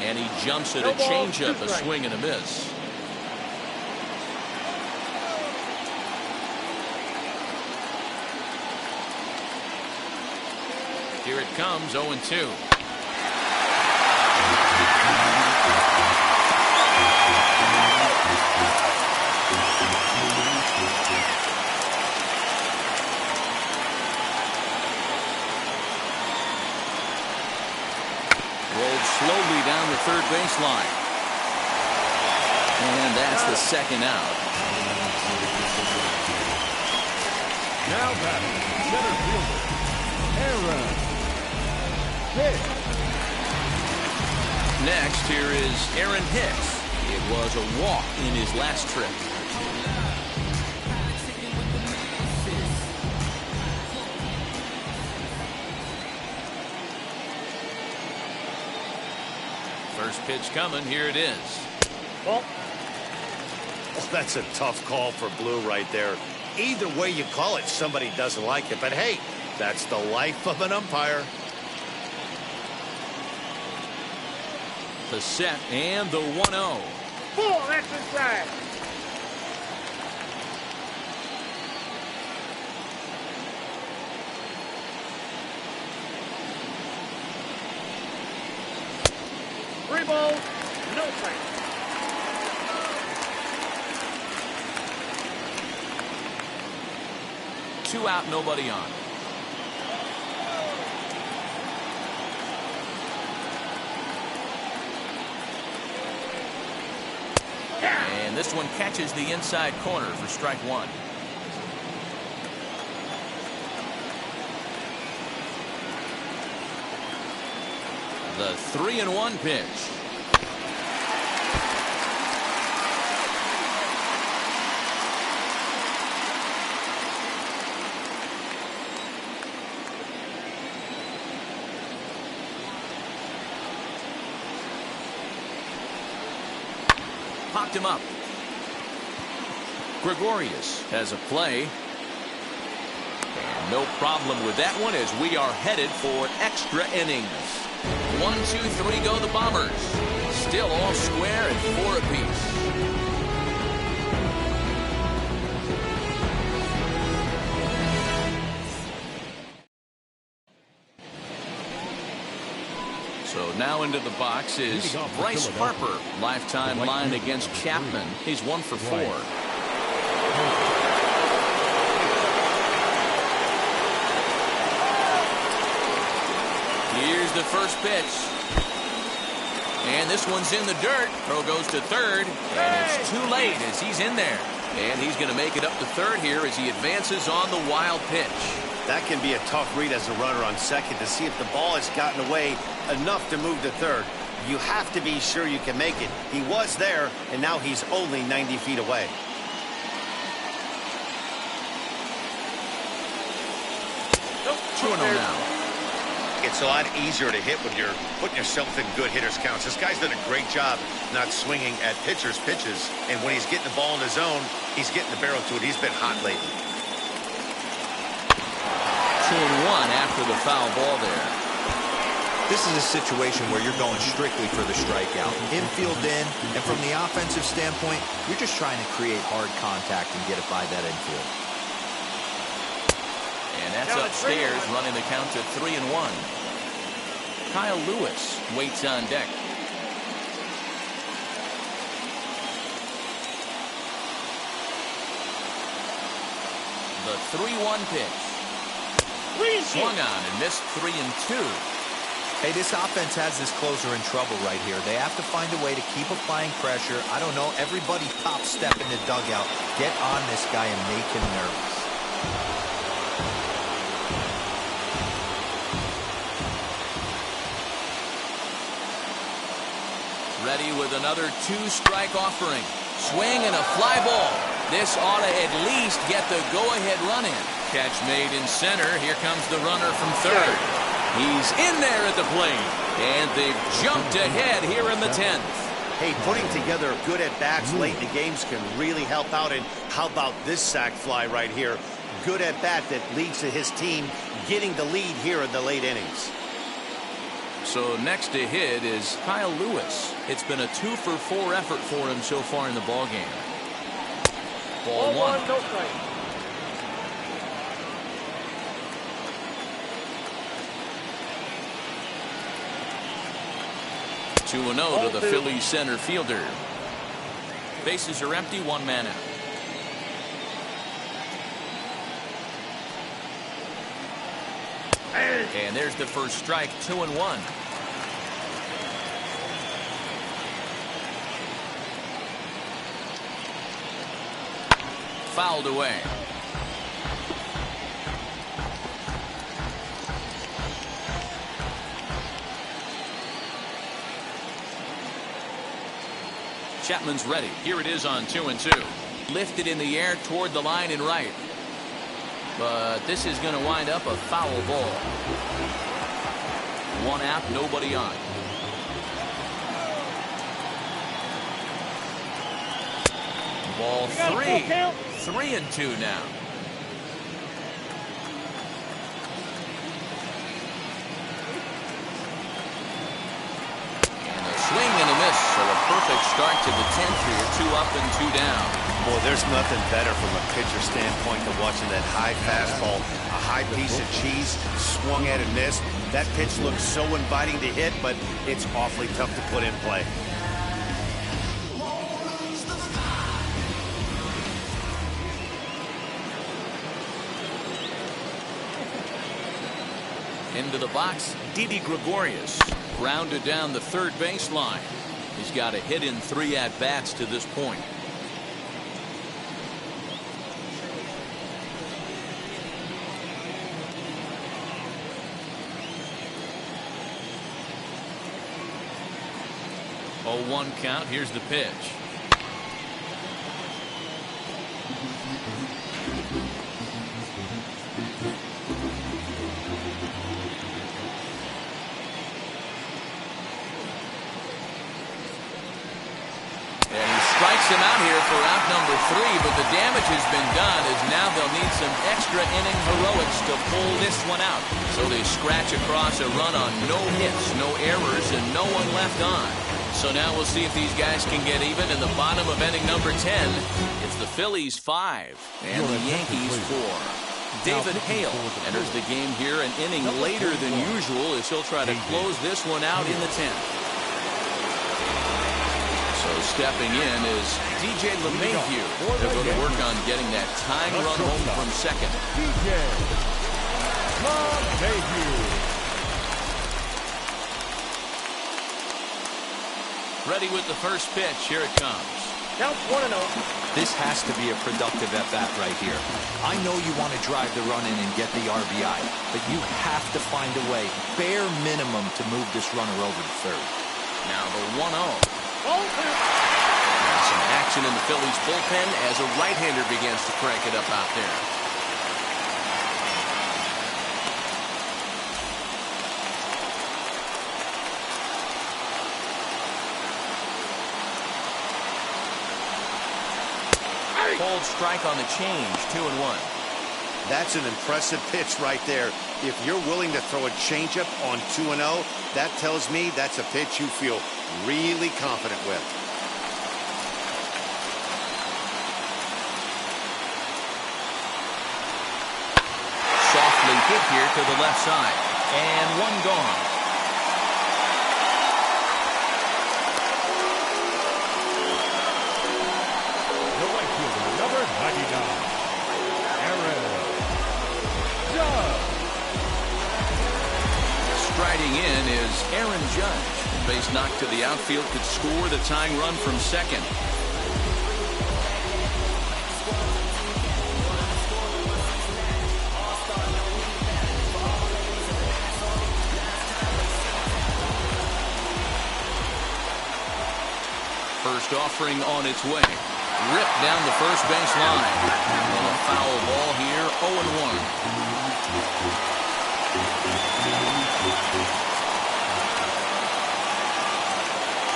And he jumps at a changeup, a swing and a miss. Here it comes, 0-2. Slowly down the third baseline. And that's the second out. Now batting, center fielder, Aaron Hicks. Next, here is Aaron Hicks. It was a walk in his last trip. First pitch coming. Here it is. Well, that's a tough call for Blue right there. Either way you call it, somebody doesn't like it. But hey, that's the life of an umpire. The set and the 1-0. Ball, that's inside. Three balls, no strikes. Two out, nobody on. And this one catches the inside corner for strike one. The 3-1 pitch. Popped him up. Gregorius has a play. And no problem with that one as we are headed for extra innings. 1, 2, 3 go the Bombers. Still all square at 4 apiece. into the box is Bryce Harper. Lifetime line against Chapman. He's 1 for 4. Here's the first pitch. And this one's in the dirt. Throw goes to third. And it's too late as he's in there. And he's going to make it up to third here as he advances on the wild pitch. That can be a tough read as a runner on second to see if the ball has gotten away enough to move to third. You have to be sure you can make it. He was there, and now he's only 90 feet away. Nope. 2-0 now. It's a lot easier to hit when you're putting yourself in good hitter's counts. This guy's done a great job not swinging at pitchers' pitches. And when he's getting the ball in his zone, he's getting the barrel to it. He's been hot lately. 2-1 after the foul ball there. This is a situation where you're going strictly for the strikeout. Infield in, and from the offensive standpoint, you're just trying to create hard contact and get it by that infield. And that's upstairs, running the count to 3-1. Kyle Lewis waits on deck. The 3-1 pitch. Swung on and missed 3-2. Hey, this offense has this closer in trouble right here. They have to find a way to keep applying pressure. I don't know, everybody top step in the dugout. Get on this guy and make him nervous. Ready with another 2-strike offering. Swing and a fly ball. This ought to at least get the go-ahead run in. Catch made in center. Here comes the runner from third. He's in there at the plate. And they've jumped ahead here in the 10th. Hey, putting together good at-bats late in the games can really help out. And how about this sac fly right here? Good at-bat that leads to his team getting the lead here in the late innings. So next to hit is Kyle Lewis. It's been a 2-for-4 effort for him so far in the ballgame. Ball 1. No strike. Two 2-0 to the Phillies center fielder. Bases are empty, 1 man out. And there's the first strike, 2-1. Fouled away. Chapman's ready. Here it is on 2-2. Lifted in the air toward the line and right. But this is going to wind up a foul ball. 1 out, nobody on. Ball 3. 3-2 now. And a swing and a miss. So a perfect start to the 10th here. 2 up and 2 down. Boy, there's nothing better from a pitcher standpoint than watching that high fastball, a high piece of cheese, swung at and missed. That pitch looks so inviting to hit, but it's awfully tough to put in play. Into the box, Didi Gregorius. Grounded down the third baseline. He's got a hit in 3 at-bats to this point. Oh, 1 count. Here's the pitch. And he strikes him out here for out number 3, but the damage has been done as now they'll need some extra inning heroics to pull this one out. So they scratch across a run on no hits, no errors, and no one left on. So now we'll see if these guys can get even in the bottom of inning number 10. It's the Phillies 5 and the Yankees 4. David Hale enters the game here an inning later than usual as he'll try to close this one out in the 10th. So stepping in is DJ LeMahieu. They're going to work on getting that tying run home from second. DJ LeMahieu. Ready with the first pitch. Here it comes. Now 1-0. This has to be a productive at-bat right here. I know you want to drive the run in and get the RBI, but you have to find a way, bare minimum, to move this runner over to third. Now the 1-0. Some action in the Phillies bullpen as a right-hander begins to crank it up out there. Cold strike on the change, 2-1. That's an impressive pitch right there. If you're willing to throw a changeup on 2-0, that tells me that's a pitch you feel really confident with. Softly hit here to the left side. And one gone. Striding in is Aaron Judge. Base knock to the outfield could score the tying run from second. First offering on its way. Ripped down the first base line. And a foul ball here, 0-1.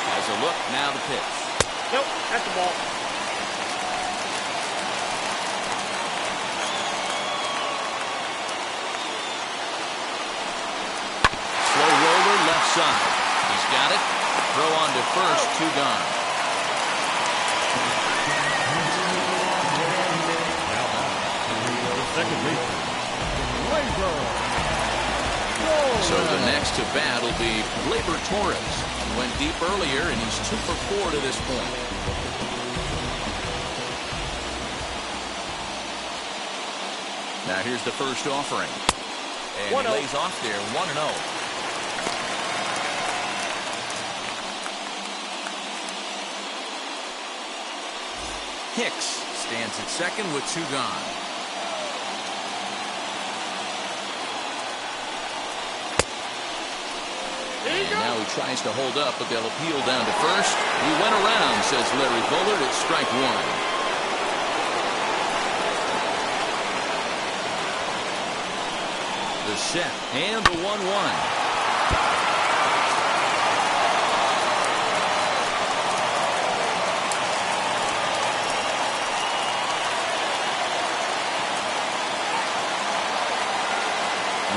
Has a look, now the pitch. Nope, that's the ball. Slow roller left side. He's got it. Throw on to first, 2 gone. Second base. So the next to bat will be Gleyber Torres. He went deep earlier, and he's 2 for 4 to this point. Now here's the first offering. And he lays off there, 1-0. Hicks stands at second with 2 gone. And now he tries to hold up, but they'll appeal down to first. He went around, says Larry Bullard. It's strike 1. The set and the 1-1.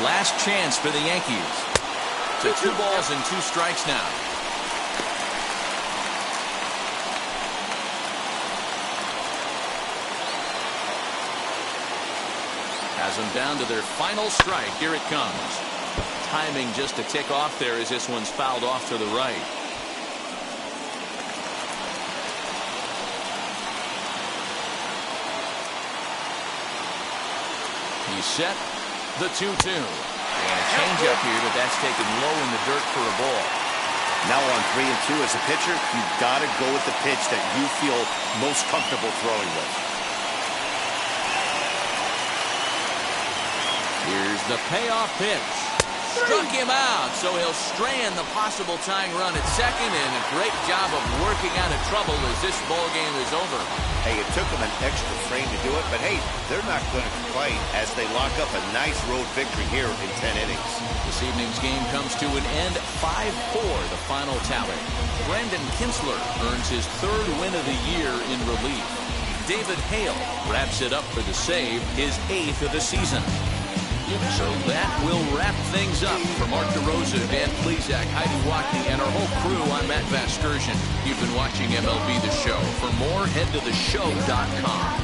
Last chance for the Yankees. To 2 balls and 2 strikes now. Has them down to their final strike. Here it comes. Timing just to tick off there as this one's fouled off to the right. He's set. The 2-2. And a changeup here, but that's taken low in the dirt for a ball. Now on 3-2 as a pitcher, you've got to go with the pitch that you feel most comfortable throwing with. Here's the payoff pitch. Struck him out, so he'll strand the possible tying run at second, and a great job of working out of trouble as this ball game is over. Hey, it took them an extra frame to do it, but hey, they're not going to complain as they lock up a nice road victory here in 10 innings. This evening's game comes to an end, 5-4, the final tally. Brandon Kinsler earns his 3rd win of the year in relief. David Hale wraps it up for the save, his 8th of the season. So that will wrap things up. For Mark DeRosa, Dan Plesac, Heidi Watkey, and our whole crew, I'm Matt Vasgersian. You've been watching MLB The Show. For more, head to theshow.com.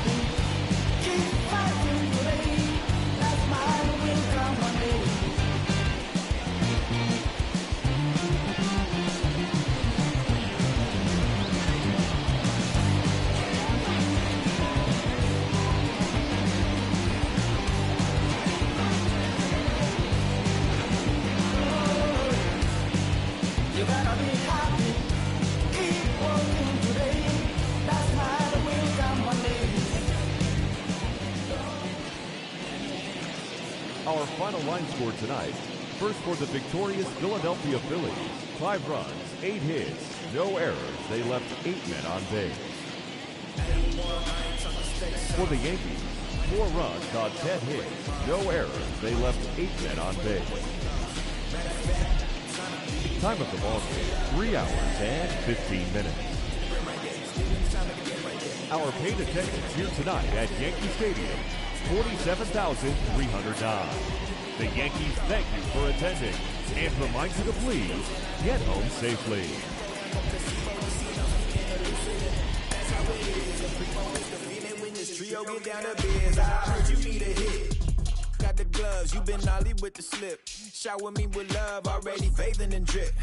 Our final line score tonight. First for the victorious Philadelphia Phillies. 5 runs, 8 hits, no errors. They left 8 men on base. For the Yankees, 4 runs on 10 hits, no errors. They left 8 men on base. Time of the ball game, 3 hours and 15 minutes. Our paid attendance here tonight at Yankee Stadium, 47,309. The Yankees thank you for attending and remind you to please get home safely. Got the gloves, you been Ollie with the slip. Shower me with love, already bathing in drip.